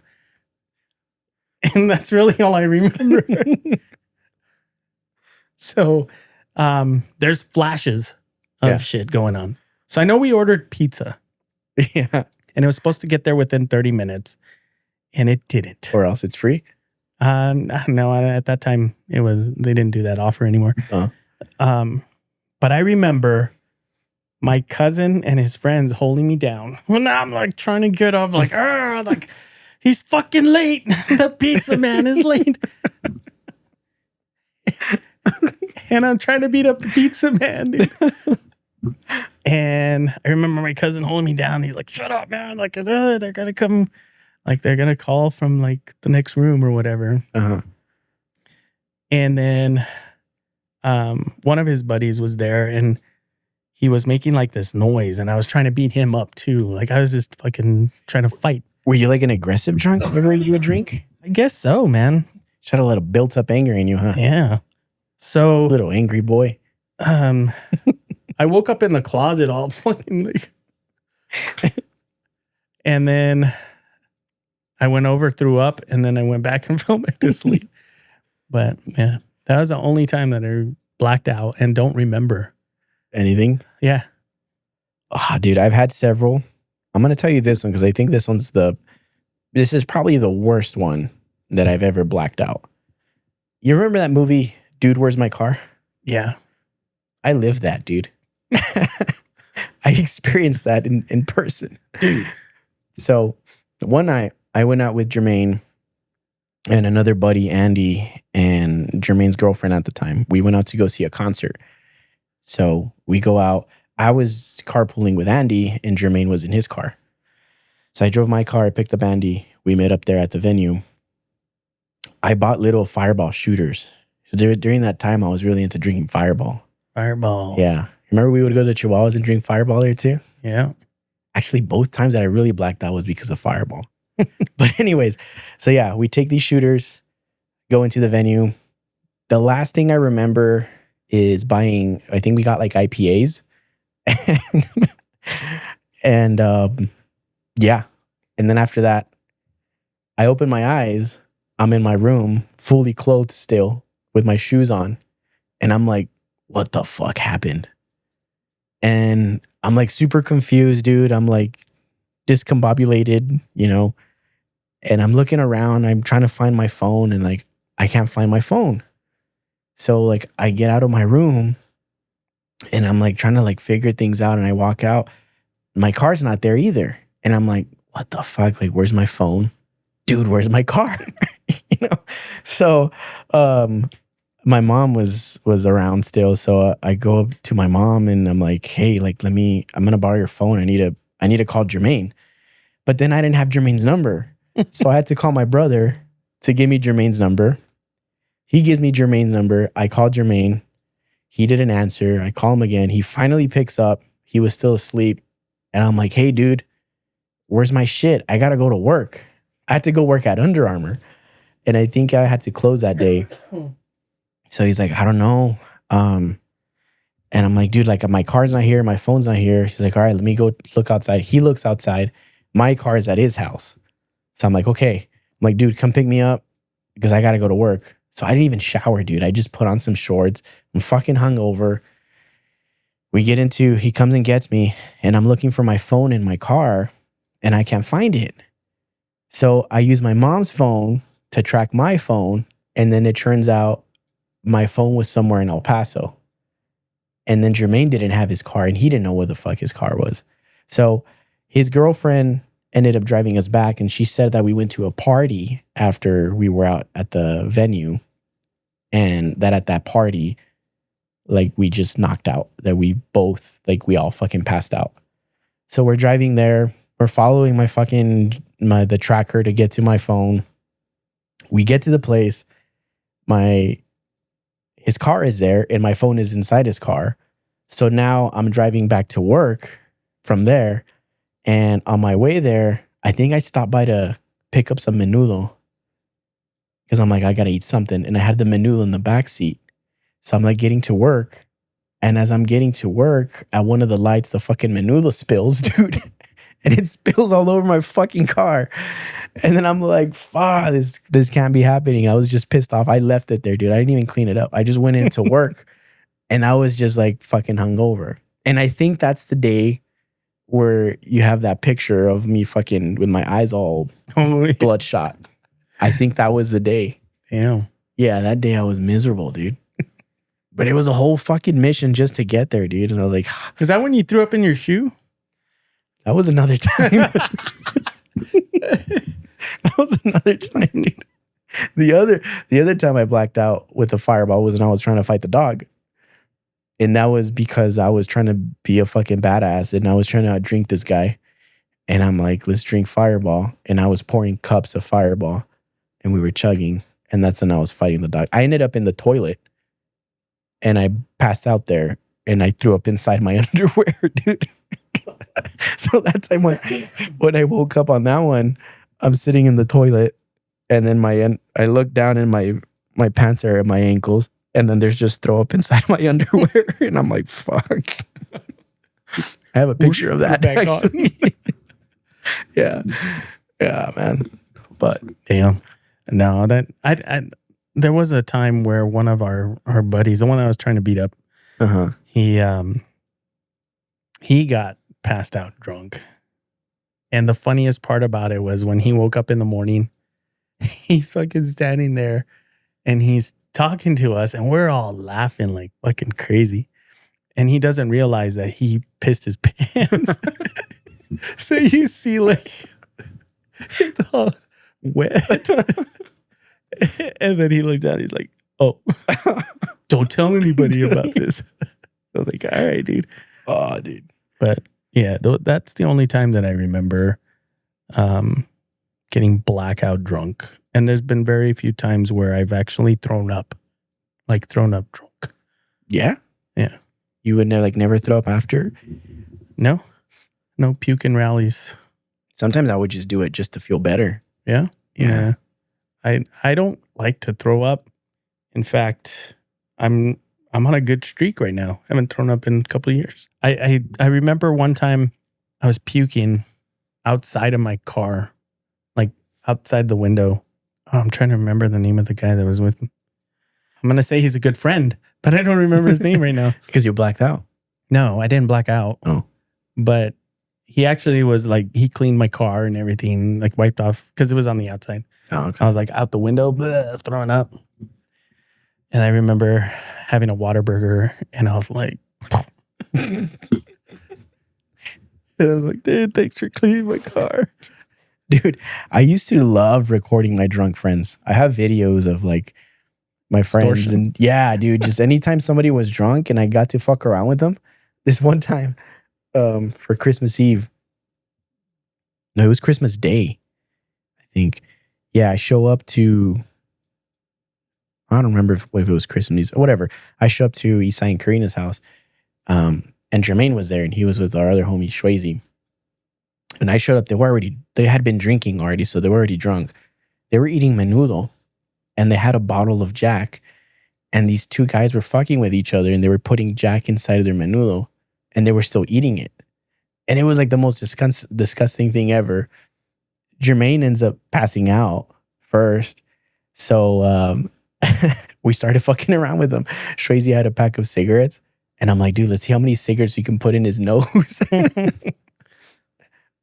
And that's really all I remember. So there's flashes of shit going on. So I know we ordered pizza. Yeah. And it was supposed to get there within 30 minutes. And it didn't. Or else it's free? No, at that time they didn't do that offer anymore. But I remember my cousin and his friends holding me down. Well, now I'm like trying to get up, like, like he's fucking late. The pizza man is late. And I'm trying to beat up the pizza man, dude. And I remember my cousin holding me down. He's like, shut up, man. Like, they're going to come. Like, they're going to call from, like, the next room or whatever. Uh-huh. And then one of his buddies was there, and he was making, like, this noise. And I was trying to beat him up, too. Like, I was just fucking trying to fight. Were you, like, an aggressive drunk whenever you would drink? I guess so, man. Just had a little built-up anger in you, huh? Yeah. So... Little angry boy. I woke up in the closet all fucking... like... And then... I went over, threw up, and then I went back and fell back to sleep. But yeah, that was the only time that I blacked out and don't remember anything. Yeah. Oh, dude, I've had several. I'm going to tell you this one because I think this is probably the worst one that I've ever blacked out. You remember that movie, Dude, Where's My Car? Yeah. I lived that, dude. I experienced that in person. Dude. So one night, I went out with Jermaine and another buddy, Andy, and Jermaine's girlfriend at the time. We went out to go see a concert. So we go out. I was carpooling with Andy and Jermaine was in his car. So I drove my car. I picked up Andy. We met up there at the venue. I bought little Fireball shooters. During that time, I was really into drinking Fireball. Fireballs. Yeah. Remember we would go to Chihuahuas and drink Fireball there too? Yeah. Actually, both times that I really blacked out was because of Fireball. But anyways, so yeah, we take these shooters, go into the venue. The last thing I remember is buying, I think we got like IPAs. And yeah. And then after that, I open my eyes. I'm in my room, fully clothed still with my shoes on. And I'm like, what the fuck happened? And I'm like super confused, dude. I'm like discombobulated, you know, and I'm looking around. I'm trying to find my phone and like, I can't find my phone. So like I get out of my room and I'm like trying to like figure things out. And I walk out, my car's not there either. And I'm like, what the fuck? Like, where's my phone? Dude, where's my car? You know? So, my mom was around still. So I go up to my mom and I'm like, hey, like, I'm going to borrow your phone. I need to call Jermaine. But then I didn't have Jermaine's number. So I had to call my brother to give me Jermaine's number. He gives me Jermaine's number. I call Jermaine. He didn't answer. I call him again. He finally picks up. He was still asleep. And I'm like, hey, dude, where's my shit? I got to go to work. I had to go work at Under Armour. And I think I had to close that day. So he's like, I don't know. And I'm like, dude, like my car's not here. My phone's not here. He's like, all right, let me go look outside. He looks outside. My car is at his house. So I'm like, okay. I'm like, dude, come pick me up because I got to go to work. So I didn't even shower, dude. I just put on some shorts. I'm fucking hungover. He comes and gets me, and I'm looking for my phone in my car, and I can't find it. So I use my mom's phone to track my phone, and then it turns out my phone was somewhere in El Paso. And then Jermaine didn't have his car, and he didn't know where the fuck his car was. So his girlfriend ended up driving us back, and she said that we went to a party after we were out at the venue, and that at that party, like, we just knocked out, that we both, like, we all fucking passed out. So we're driving there. We're following the tracker to get to my phone. We get to the place. His car is there, and my phone is inside his car. So now I'm driving back to work from there. And on my way there, I think I stopped by to pick up some menudo. Because I'm like, I gotta eat something. And I had the menudo in the back seat. So I'm like getting to work. And as I'm getting to work, at one of the lights, the fucking menudo spills, dude. And it spills all over my fucking car. And then I'm like, fuck, this can't be happening. I was just pissed off. I left it there, dude. I didn't even clean it up. I just went into work and I was just like fucking hungover. And I think that's the day where you have that picture of me fucking with my eyes all bloodshot. I think that was the day. Damn. Yeah, that day I was miserable, dude. But it was a whole fucking mission just to get there, dude. And I was like, is that when you threw up in your shoe? That was another time. That was another time, dude. The other time I blacked out with a fireball was when I was trying to fight the dog. And that was because I was trying to be a fucking badass and I was trying to drink this guy. And I'm like, let's drink fireball. And I was pouring cups of fireball and we were chugging. And that's when I was fighting the dog. I ended up in the toilet and I passed out there and I threw up inside my underwear, dude. So that time when I woke up on that one, I'm sitting in the toilet and then I look down and my pants are at my ankles and then there's just throw up inside my underwear and I'm like, fuck. I have a picture of that actually. Yeah, man. But damn, no, that I there was a time where one of our buddies, the one I was trying to beat up, he got passed out drunk. And the funniest part about it was when he woke up in the morning, he's fucking standing there and he's talking to us and we're all laughing like fucking crazy. And he doesn't realize that he pissed his pants. So you see like it's all wet. And then he looked down, he's like, oh, don't tell anybody about this. I was like, all right, dude. Oh, dude. But yeah, that's the only time that I remember getting blackout drunk. And there's been very few times where I've actually thrown up drunk. Yeah? Yeah. You would never throw up after? No puking rallies. Sometimes I would just do it just to feel better. Yeah? Yeah. I don't like to throw up. In fact, I'm on a good streak right now. I haven't thrown up in a couple of years. I remember one time I was puking outside of my car, like outside the window. Oh, I'm trying to remember the name of the guy that was with me. I'm going to say he's a good friend, but I don't remember his name right now. Because you blacked out. No, I didn't black out. Oh. But he actually was like, he cleaned my car and everything, like wiped off, because it was on the outside. Oh, okay. I was like out the window, throwing up. And I remember having a Whataburger and I was like, and I was like, dude, thanks for cleaning my car. Dude, I used to love recording my drunk friends. I have videos of like my friends. Extortion. And yeah, dude, just anytime somebody was drunk and I got to fuck around with them. This one time for Christmas Eve. No, it was Christmas Day, I think. Yeah, I show up to, I don't remember if it was Christmas or whatever. I show up to Isai and Karina's house. And Jermaine was there and he was with our other homie, Shwazy. And I showed up, they had been drinking already, so they were already drunk. They were eating menudo and they had a bottle of Jack. And these two guys were fucking with each other and they were putting Jack inside of their menudo and they were still eating it. And it was like the most disgusting thing ever. Jermaine ends up passing out first. So we started fucking around with him. Shwazy had a pack of cigarettes And I'm like, dude, let's see how many cigarettes we can put in his nose.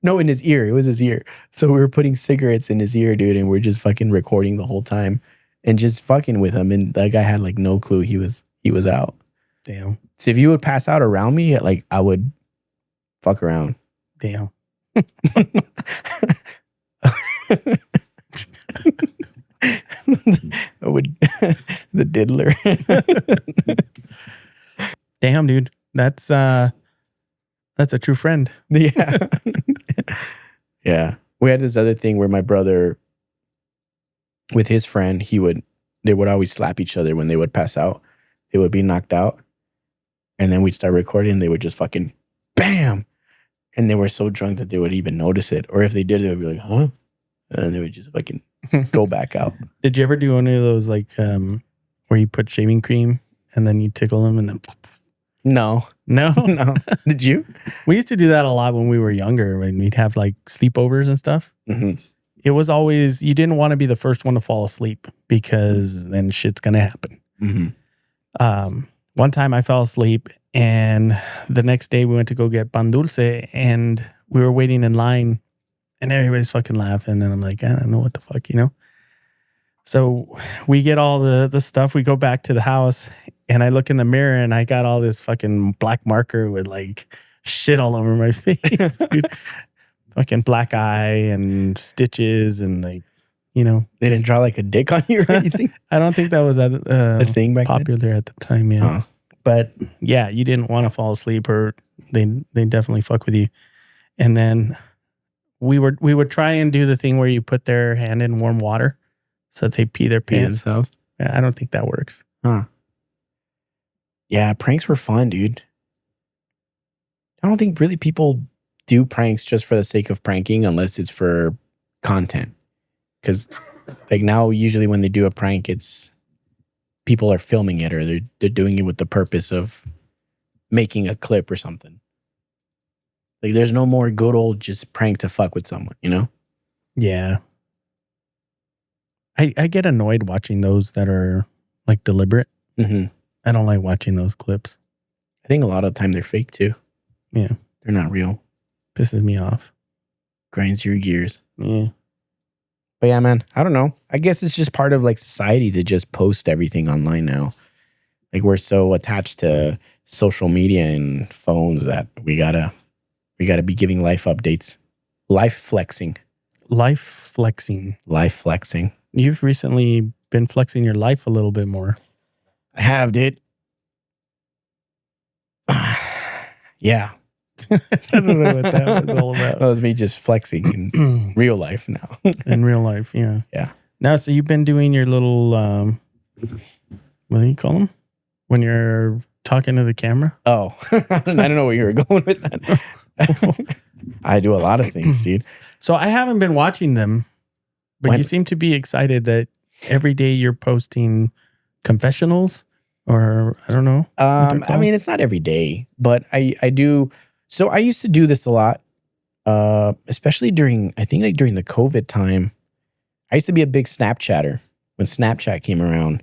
No, in his ear. It was his ear. So we were putting cigarettes in his ear, dude, and we're just fucking recording the whole time and just fucking with him. And that guy had like no clue he was out. Damn. So if you would pass out around me, like I would fuck around. Damn. I would the diddler. Damn, dude. That's a true friend. Yeah. Yeah. We had this other thing where my brother with his friend, they would always slap each other when they would pass out. They would be knocked out. And then we'd start recording, they would just fucking bam. And they were so drunk that they would even notice it. Or if they did, they would be like, huh? And they would just fucking go back out. Did you ever do any of those like where you put shaving cream and then you tickle them and then No. No? No. Did you? We used to do that a lot when we were younger, when we'd have like sleepovers and stuff. Mm-hmm. It was always, you didn't want to be the first one to fall asleep because then shit's going to happen. Mm-hmm. One time I fell asleep and the next day we went to go get pan dulce and we were waiting in line and everybody's fucking laughing. And I'm like, I don't know what the fuck, you know? So we get all the stuff. We go back to the house and I look in the mirror and I got all this fucking black marker with like shit all over my face, dude. Fucking black eye and stitches and like, you know. They didn't draw like a dick on you or anything? I don't think that was a thing back popular then? at the time, yeah. Huh. But yeah, you didn't want to fall asleep or they definitely fuck with you. And then we would try and do the thing where you put their hand in warm water so that they pee their pants. Yeah, I don't think that works. huh. Yeah, pranks were fun, dude. I don't think really people do pranks just for the sake of pranking unless it's for content. Because like now, usually when they do a prank, it's people are filming it or they're doing it with the purpose of making a clip or something. Like there's no more good old just prank to fuck with someone, you know? Yeah. I get annoyed watching those that are like deliberate. Mm-hmm. I don't like watching those clips. I think a lot of the time they're fake too. Yeah. They're not real. Pisses me off. Grinds your gears. Yeah. But yeah, man, I don't know. I guess it's just part of like society to just post everything online now. Like we're so attached to social media and phones that we gotta be giving life updates. Life flexing. Life flexing. Life flexing. You've recently been flexing your life a little bit more. I have, dude. Yeah. I don't know what that was all about. That was me just flexing in real life now. In real life, yeah. Yeah. Now, so you've been doing your little, what do you call them? When you're talking to the camera? Oh, I don't know where you were going with that. I do a lot of things, dude. So I haven't been watching them, but you seem to be excited that every day you're posting confessionals or I don't know. I mean, it's not every day, but I do. So I used to do this a lot, especially during the COVID time. I used to be a big Snapchatter. When Snapchat came around,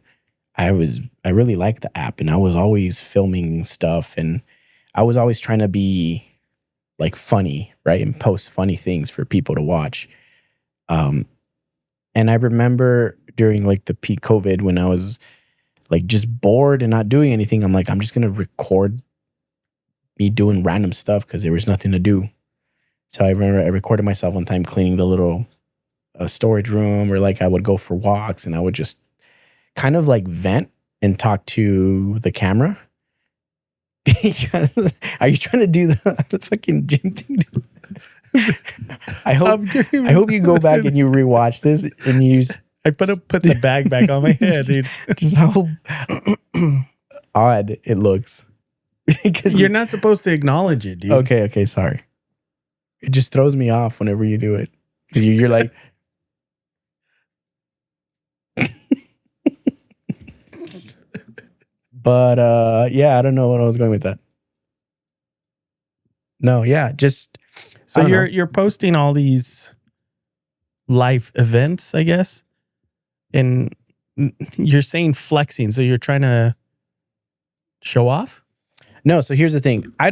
I really liked the app and I was always filming stuff and I was always trying to be like funny, right? And post funny things for people to watch. And I remember during like the peak COVID when I was like just bored and not doing anything, I'm like, I'm just going to record me doing random stuff because there was nothing to do. So I remember I recorded myself one time cleaning the little storage room, or like I would go for walks and I would just kind of like vent and talk to the camera. Because are you trying to do the fucking gym thing? I hope you go back and you rewatch this and you I put the bag back on my head, dude. Just how odd it looks. Because you're not supposed to acknowledge it, dude. Okay, sorry. It just throws me off whenever you do it. Because you're like But yeah, I don't know what I was going with that. No, yeah, just so you're posting all these life events, I guess, and you're saying flexing, so you're trying to show off. No, so here's the thing. I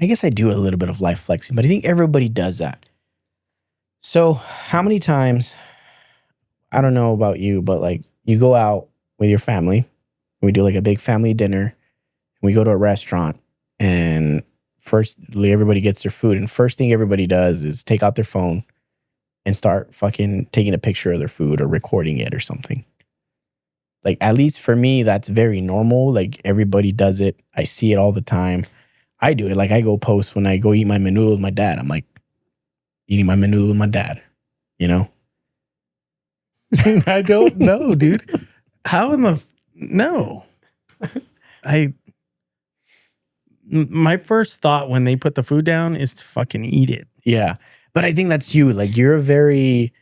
guess I do a little bit of life flexing, but I think everybody does that. So how many times, I don't know about you, but like you go out with your family, we do like a big family dinner, we go to a restaurant, and firstly everybody gets their food, and first thing everybody does is take out their phone and start fucking taking a picture of their food or recording it or something. Like, at least for me, that's very normal. Like, everybody does it. I see it all the time. I do it. Like, I go post when I go eat my menudo with my dad. I'm like, eating my menudo with my dad, you know? I don't know, dude. How in the... No. My first thought when they put the food down is to fucking eat it. Yeah. But I think that's you. Like, you're a very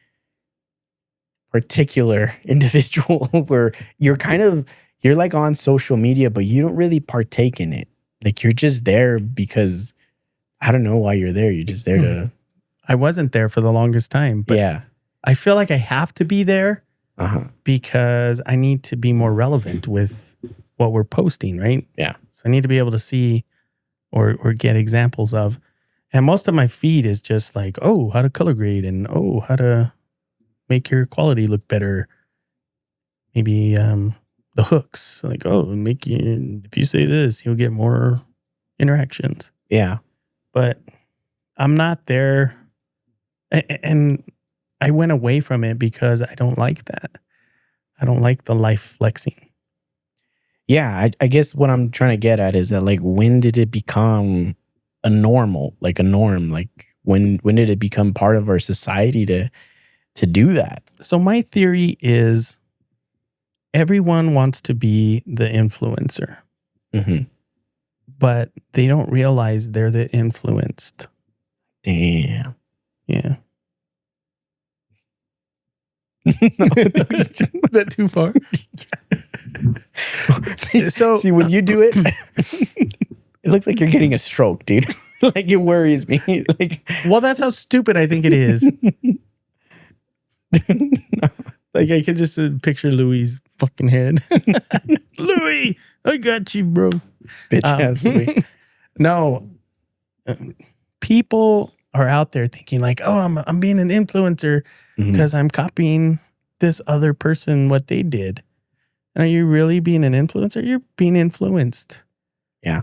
particular individual where you're like on social media, but you don't really partake in it. Like, you're just there because I don't know why you're there. You're just there to... I wasn't there for the longest time, but yeah. I feel like I have to be there because I need to be more relevant with what we're posting, right? Yeah. So I need to be able to see or get examples of. And most of my feed is just like, oh, how to color grade, and oh, how to make your quality look better. Maybe the hooks, like, oh, if you say this, you'll get more interactions. Yeah. But I'm not there. And I went away from it because I don't like that. I don't like the life flexing. Yeah, I guess what I'm trying to get at is that, like, when did it become a norm? Like, when did it become part of our society to do that? So my theory is everyone wants to be the influencer, but they don't realize they're the influenced. Damn. Yeah. Was that too far? So see, when you do it, it looks like you're getting a stroke, dude. Like, it worries me. Like, well, that's how stupid I think it is. Like, I can just picture Louis' fucking head. Louis, I got you, bro. Bitch ass Louis. No, people are out there thinking like, oh, I'm being an influencer because I'm copying this other person, what they did. And are you really being an influencer? You're being influenced. Yeah.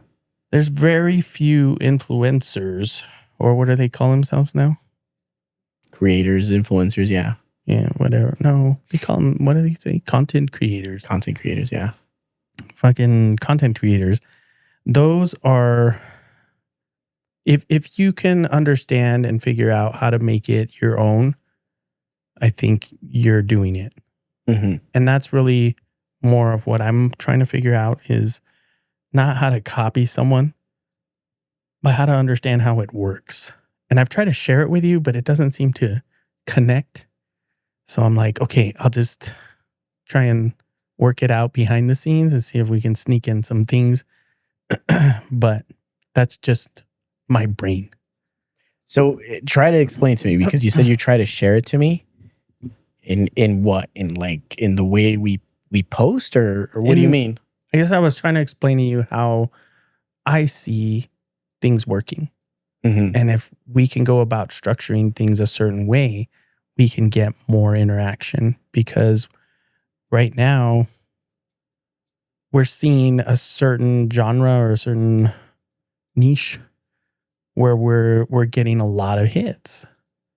There's very few influencers, or what do they call themselves now? Creators, influencers, yeah. Yeah, whatever. No, they call them, what do they say? Content creators. Content creators, yeah. Fucking content creators. Those are, if you can understand and figure out how to make it your own, I think you're doing it. And that's really more of what I'm trying to figure out, is not how to copy someone, but how to understand how it works. And I've tried to share it with you, but it doesn't seem to connect. So I'm like, okay, I'll just try and work it out behind the scenes and see if we can sneak in some things. But that's just my brain. So try to explain to me, because you said you try to share it to me. In what? In the way we post, or what do you mean? I guess I was trying to explain to you how I see things working. And if we can go about structuring things a certain way, we can get more interaction, because right now we're seeing a certain genre or a certain niche where we're getting a lot of hits.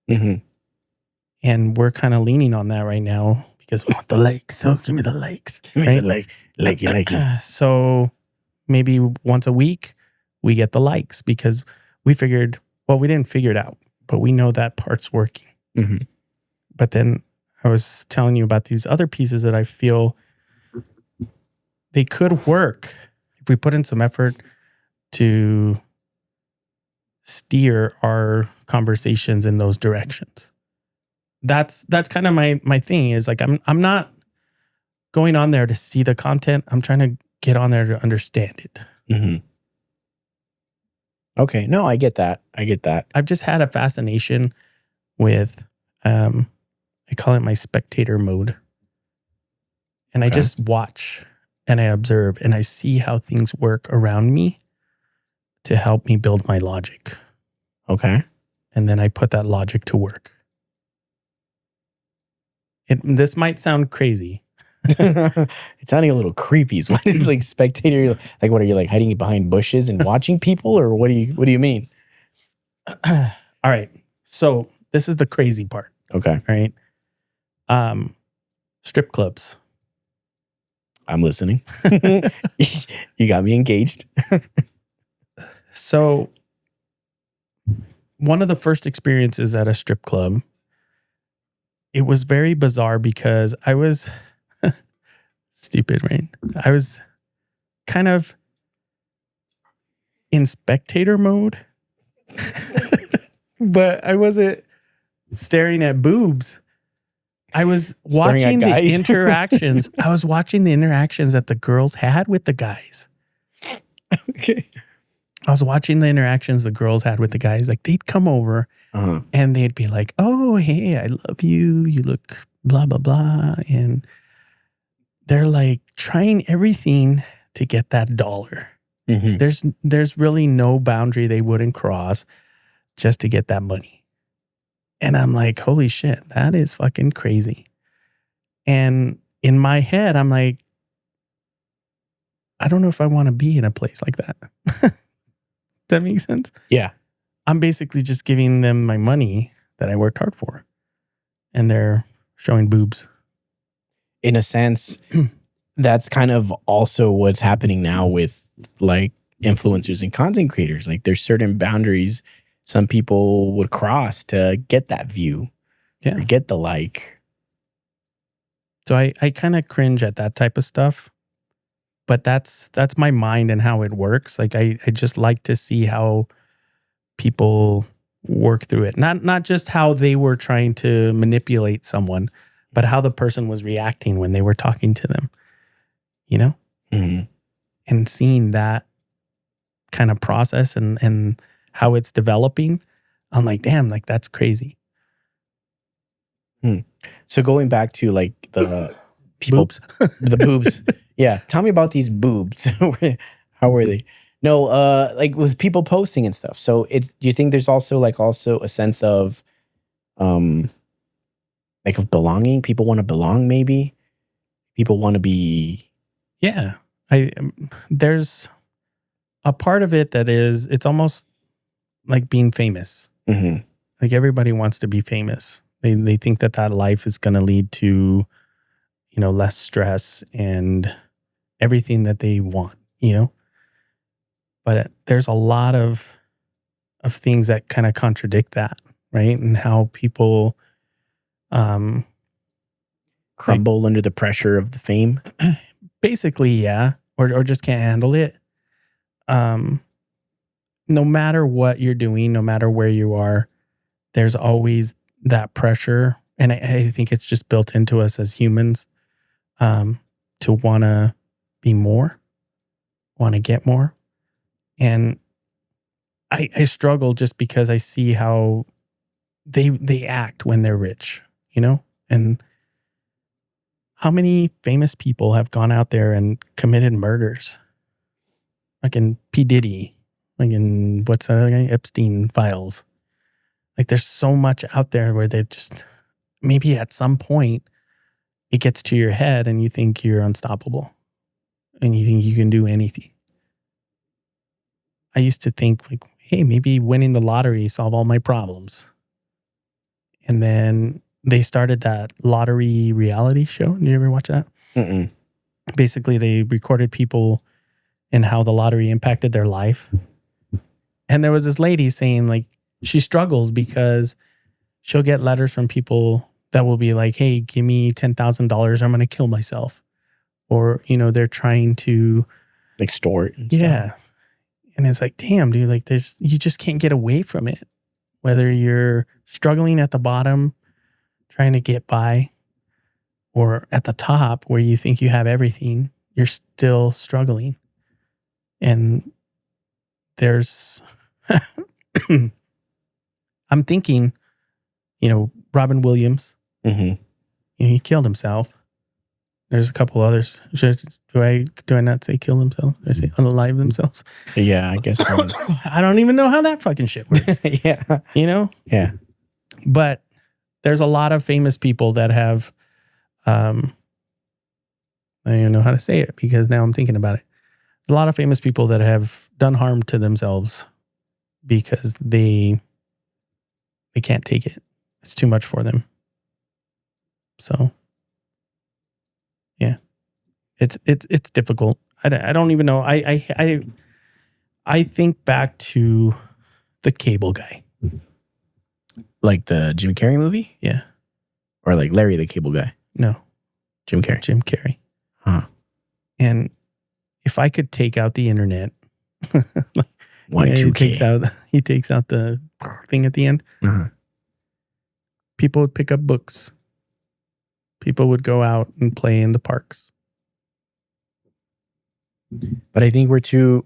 And we're kind of leaning on that right now because we want the likes. So give me the likes. Right? Like it. So maybe once a week we get the likes, because we figured, well, we didn't figure it out, but we know that part's working. But then I was telling you about these other pieces that I feel they could work if we put in some effort to steer our conversations in those directions. That's kind of my thing, is like, I'm not going on there to see the content. I'm trying to get on there to understand it. Okay. No, I get that. I've just had a fascination with, I call it my spectator mode. And I Okay. just watch and I observe and I see how things work around me to help me build my logic. Okay. And then I put that logic to work. This might sound crazy. It's sounding a little creepy. So what is like spectator? Like, what are you like hiding behind bushes and watching people, or what do you mean? All right. So this is the crazy part. Okay, Right. Strip clubs. I'm listening. You got me engaged. So one of the first experiences at a strip club, it was very bizarre because I was stupid, right? I was kind of in spectator mode, but I wasn't staring at boobs. I was Staring at watching the guys? interactions. I was watching the interactions that the girls had with the guys. Okay. I was watching the interactions the girls had with the guys. Like they'd come over and they'd be like, "Oh, hey, I love you. You look blah, blah, blah." And they're like trying everything to get that dollar. Mm-hmm. There's really no boundary they wouldn't cross just to get that money. And I'm like, holy shit, that is fucking crazy. And in my head, I'm like, I don't know if I want to be in a place like that. That makes sense? Yeah. I'm basically just giving them my money that I worked hard for. And they're showing boobs. In a sense, that's kind of also what's happening now with like influencers and content creators. Like there's certain boundaries some people would cross to get that view or get the like. So I kind of cringe at that type of stuff. But that's my mind and how it works. Like I just like to see how people work through it. Not just how they were trying to manipulate someone, but how the person was reacting when they were talking to them. You know? Mm-hmm. And seeing that kind of process and how it's developing, I'm like, damn, like that's crazy. So going back to like the people, Boobs. the boobs. Yeah. Tell me about these boobs. How were they? No, like with people posting and stuff. So do you think there's also a sense of, like of belonging? People want to belong, maybe? People want to be. Yeah. There's a part of it that is, it's almost like being famous. Mm-hmm. Like everybody wants to be famous. They think that life is going to lead to, less stress and everything that they want, But there's a lot of things that kind of contradict that, right? And how people Crumble under the pressure of the fame. basically, yeah, or just can't handle it. No matter what you're doing, no matter where you are, there's always that pressure. And I think it's just built into us as humans to want to be more, want to get more. And I struggle just because I see how they act when they're rich, and how many famous people have gone out there and committed murders. Like in P. Diddy, like in what's that guy? Epstein files. Like there's so much out there where they just, maybe at some point it gets to your head and you think you're unstoppable and you think you can do anything. I used to think like, hey, maybe winning the lottery solve all my problems. And then they started that lottery reality show. Did you ever watch that? Mm-mm. Basically, they recorded people and how the lottery impacted their life. And there was this lady saying like she struggles because she'll get letters from people that will be like, hey, give me $10,000 or I'm going to kill myself. Or, they're trying to Extort and yeah. stuff. And it's like, damn, dude, like you just can't get away from it. Whether you're struggling at the bottom, trying to get by, or at the top where you think you have everything, you're still struggling. And there's, I'm thinking, Robin Williams, Mm-hmm. he killed himself. There's a couple others. Do I not say kill themselves? Do I say unalive themselves? Yeah, I guess so. I don't even know how that fucking shit works. Yeah. You know? Yeah. But there's a lot of famous people that have, I don't even know how to say it because now I'm thinking about it. A lot of famous people that have done harm to themselves because they can't take it. It's too much for them. So, yeah, it's difficult. I don't even know. I think back to the Cable Guy. Like the Jim Carrey movie? Yeah. Or like Larry the Cable Guy? No. Jim Carrey. Jim Carrey. Huh. And if I could take out the internet, Y2K. He takes out the thing at the end. Uh-huh. People would pick up books. People would go out and play in the parks. But I think we're too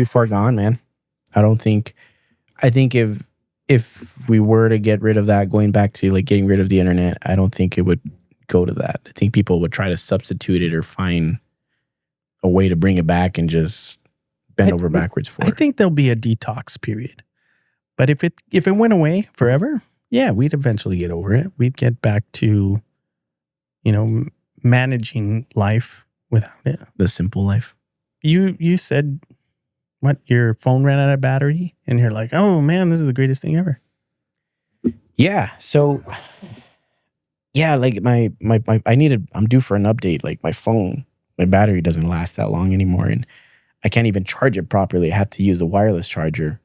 far gone, man. I think if we were to get rid of that, going back to like getting rid of the internet, I don't think it would go to that. I think people would try to substitute it or find a way to bring it back and just bend over backwards for it. I think there'll be a detox period. But if it went away forever, yeah, we'd eventually get over it. We'd get back to, managing life without it. The simple life. You said, what, your phone ran out of battery? And you're like, oh man, this is the greatest thing ever. Yeah. So, yeah, like I'm due for an update. Like my phone, my battery doesn't last that long anymore. And I can't even charge it properly. I have to use a wireless charger.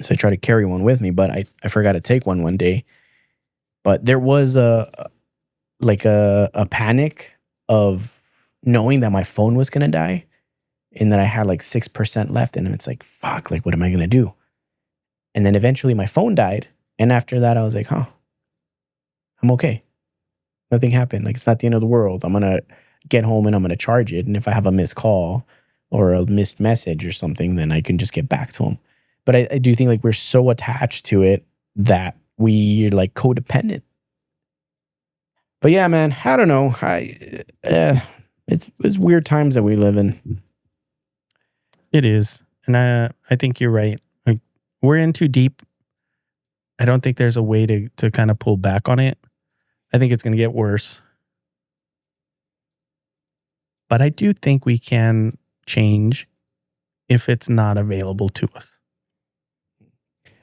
So I try to carry one with me, but I forgot to take one day. But there was a panic of knowing that my phone was going to die and that I had like 6% left. And it's like, fuck, like, what am I going to do? And then eventually my phone died. And after that, I was like, I'm okay. Nothing happened. Like, it's not the end of the world. I'm going to get home and I'm going to charge it. And if I have a missed call or a missed message or something, then I can just get back to them. But I do think like we're so attached to it that we're like codependent. But yeah, man, I don't know. It's weird times that we live in. It is. And I think you're right. Like, we're in too deep. I don't think there's a way to kind of pull back on it. I think it's going to get worse. But I do think we can change if it's not available to us.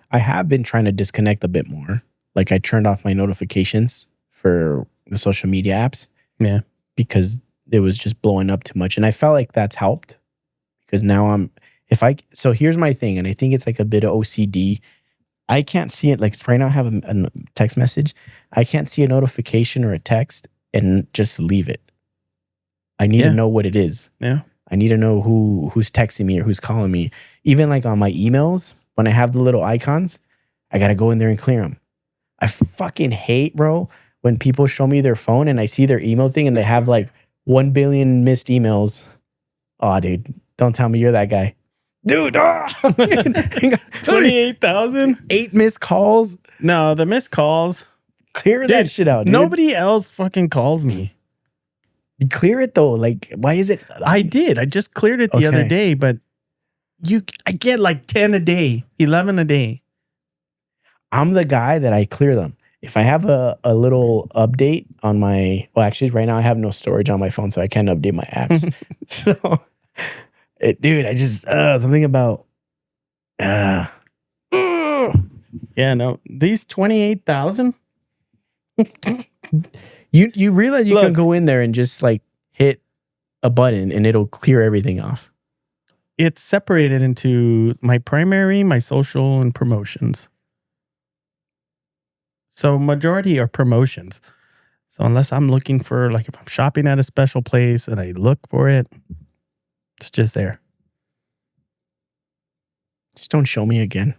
I have been trying to disconnect a bit more. Like I turned off my notifications for the social media apps. Yeah. Because it was just blowing up too much. And I felt like that's helped. Because now so here's my thing. And I think it's like a bit of OCD. I can't see it. Like right now I have a text message. I can't see a notification or a text and just leave it. I need to know what it is. Yeah. I need to know who's texting me or who's calling me. Even like on my emails, when I have the little icons, I got to go in there and clear them. I fucking hate, bro, when people show me their phone and I see their email thing and they have like 1 billion missed emails. Oh, dude, don't tell me you're that guy. Dude, 28,000? 8 missed calls. No, the missed calls. Clear that shit out, dude. Nobody else fucking calls me. You clear it though. Like, why is it? I did. I just cleared it the other day, but I get like 10 a day, 11 a day. I'm the guy that I clear them. If I have a little update on my, well, actually right now I have no storage on my phone, so I can't update my apps. So, dude, I just, something about, yeah, no, these 28,000. You realize you can go in there and just like hit a button and it'll clear everything off. It's separated into my primary, my social, and promotions. So majority are promotions. So unless I'm looking for, like if I'm shopping at a special place and I look for it, it's just there. Just don't show me again.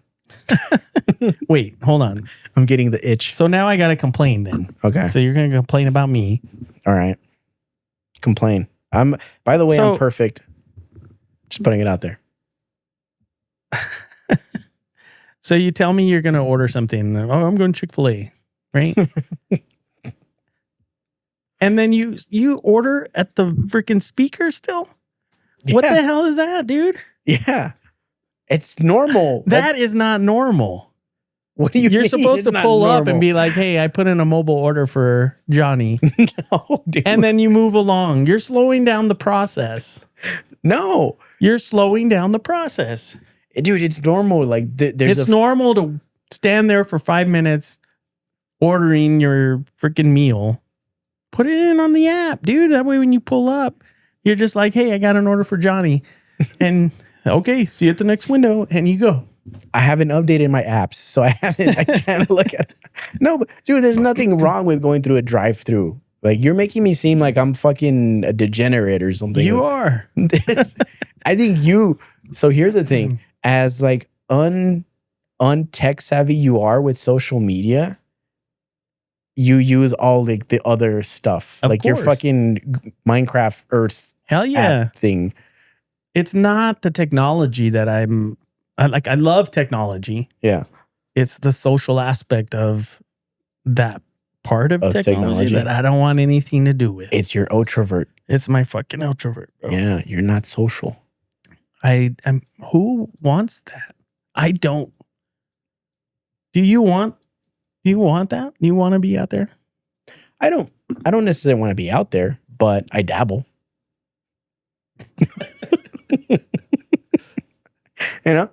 Wait, hold on. I'm getting the itch. So now I got to complain then. Okay. So you're going to complain about me. All right. Complain. By the way, I'm perfect. Just putting it out there. So you tell me you're going to order something. Oh, I'm going Chick-fil-A, right? And then you order at the freaking speaker still? Yeah. What the hell is that, dude? Yeah. It's normal. That is not normal. What do you mean? You're supposed It's to not pull up normal? and be like, hey, I put in a mobile order for Johnny. No, dude. And then you move along. You're slowing down the process. No. You're slowing down the process. Dude, it's normal. Like It's normal to stand there for 5 minutes ordering your freaking meal. Put it in on the app, dude. That way when you pull up, you're just like, hey, I got an order for Johnny. And okay, see you at the next window. And you go. I haven't updated my apps, so I can't look at it. No, but dude, there's nothing wrong with going through a drive-through. Like, you're making me seem like I'm fucking a degenerate or something. You are. I think so here's the thing. As like untech savvy you are with social media, you use all like the other stuff. Of like your course. fucking Minecraft Earth Hell yeah. app thing. It's not the technology that I love technology. Yeah. It's the social aspect of that part of technology that I don't want anything to do with. It's your ultravert. It's my fucking introvert, bro. Yeah, you're not social. Who wants that? I don't. Do you want that? Do you want to be out there? I don't necessarily want to be out there, but I dabble. You know,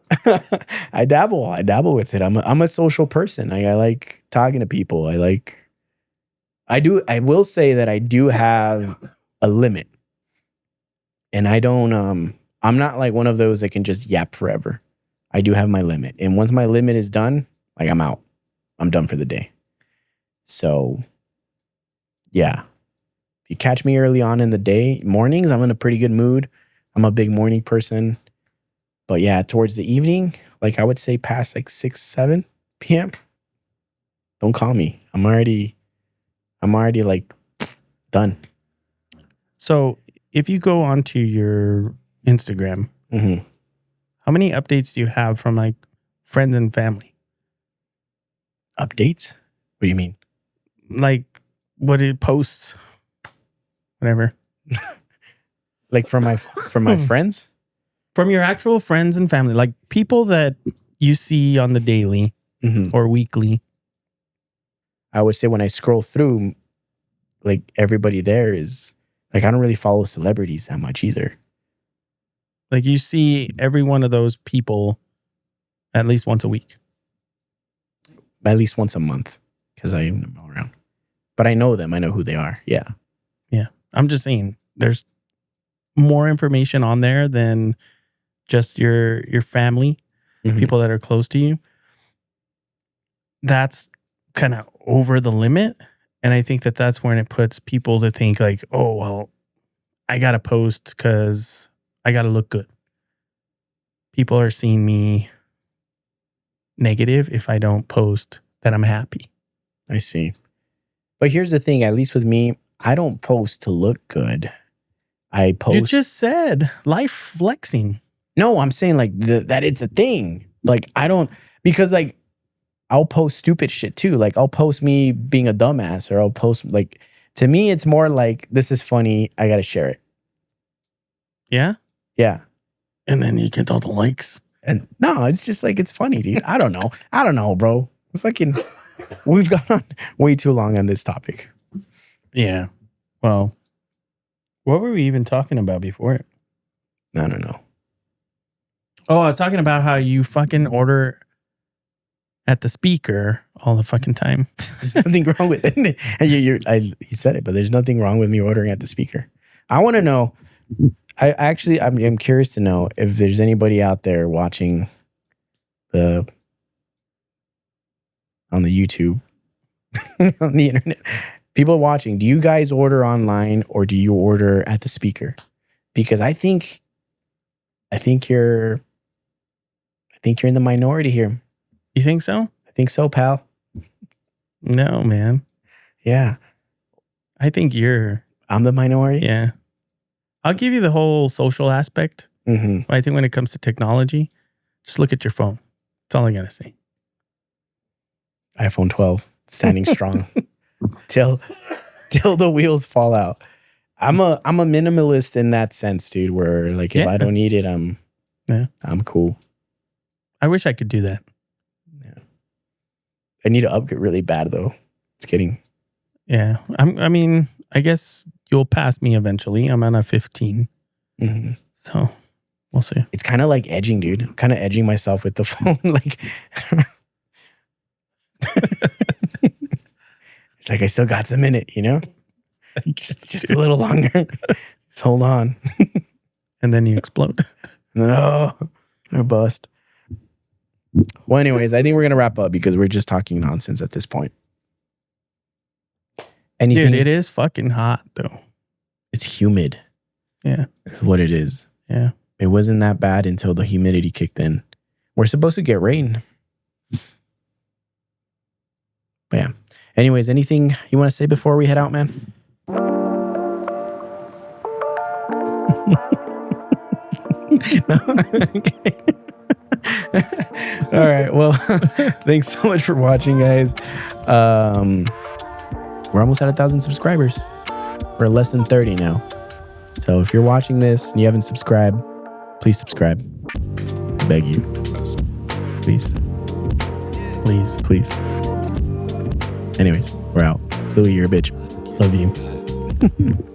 I dabble with it. I'm a social person. I like talking to people. I will say that I do have a limit, and I'm not like one of those that can just yap forever. I do have my limit, and once my limit is done, like, I'm out. I'm done for the day. So yeah, if you catch me early on in the day, mornings, I'm in a pretty good mood. I'm a big morning person. But yeah, towards the evening, like I would say past like 6, 7 p.m., don't call me. I'm already like done. So if you go onto your Instagram, Mm-hmm. how many updates do you have from like friends and family? Updates? What do you mean? Like what it posts, whatever. Like from my friends? From your actual friends and family, like people that you see on the daily or weekly. I would say when I scroll through, like everybody there is like, I don't really follow celebrities that much either. Like you see every one of those people at least once a week. At least once a month, because I'm around. But I know them. I know who they are. Yeah. Yeah. I'm just saying there's more information on there than just your family, people that are close to you. That's kind of over the limit. And I think that that's when it puts people to think like, oh, well, I got to post because I got to look good. People are seeing me negative if I don't post that I'm happy. I see. But here's the thing, at least with me, I don't post to look good. I post. You just said life flexing. No, I'm saying like that it's a thing. Like I don't, because like I'll post stupid shit too. Like I'll post me being a dumbass, or I'll post like, to me, it's more like, this is funny. I got to share it. Yeah. Yeah. And then you get all the likes. And no, it's just like, it's funny, dude. I don't know, bro. We've gone on way too long on this topic. Yeah. Well, what were we even talking about before it? I don't know. Oh, I was talking about how you fucking order at the speaker all the fucking time. There's nothing wrong with it. You said it, but there's nothing wrong with me ordering at the speaker. I want to know. I'm curious to know if there's anybody out there watching on the YouTube, on the internet. People watching, do you guys order online or do you order at the speaker? Because I think you're in the minority here. You think so? I think so, pal. No, man. Yeah. I think I'm the minority? Yeah. I'll give you the whole social aspect. Mm-hmm. I think when it comes to technology, just look at your phone. That's all I got to say. iPhone 12, standing strong. Till till the wheels fall out. I'm a minimalist in that sense, dude, where like if I don't need it, I'm cool. I wish I could do that. Yeah. I need to upgrade really bad though. It's kidding. Yeah. I mean, I guess you'll pass me eventually. I'm on a 15. Mm-hmm. So we'll see. It's kind of like edging, dude. I'm kind of edging myself with the phone. Like, it's like I still got some in it, you know? Just a little longer. Just hold on. And then you explode. No, or bust. Well, anyways, I think we're going to wrap up because we're just talking nonsense at this point. Anything? Dude, it is fucking hot though. It's humid. Yeah. That's what it is. Yeah. It wasn't that bad until the humidity kicked in. We're supposed to get rain. But yeah. Anyways, anything you want to say before we head out, man? No? Okay. All right. Well, thanks so much for watching, guys. We're almost at 1,000 subscribers. We're less than 30 now. So if you're watching this and you haven't subscribed, please subscribe. I beg you. Please. Please. Please. Anyways, we're out. Louis, you're a bitch. Love you.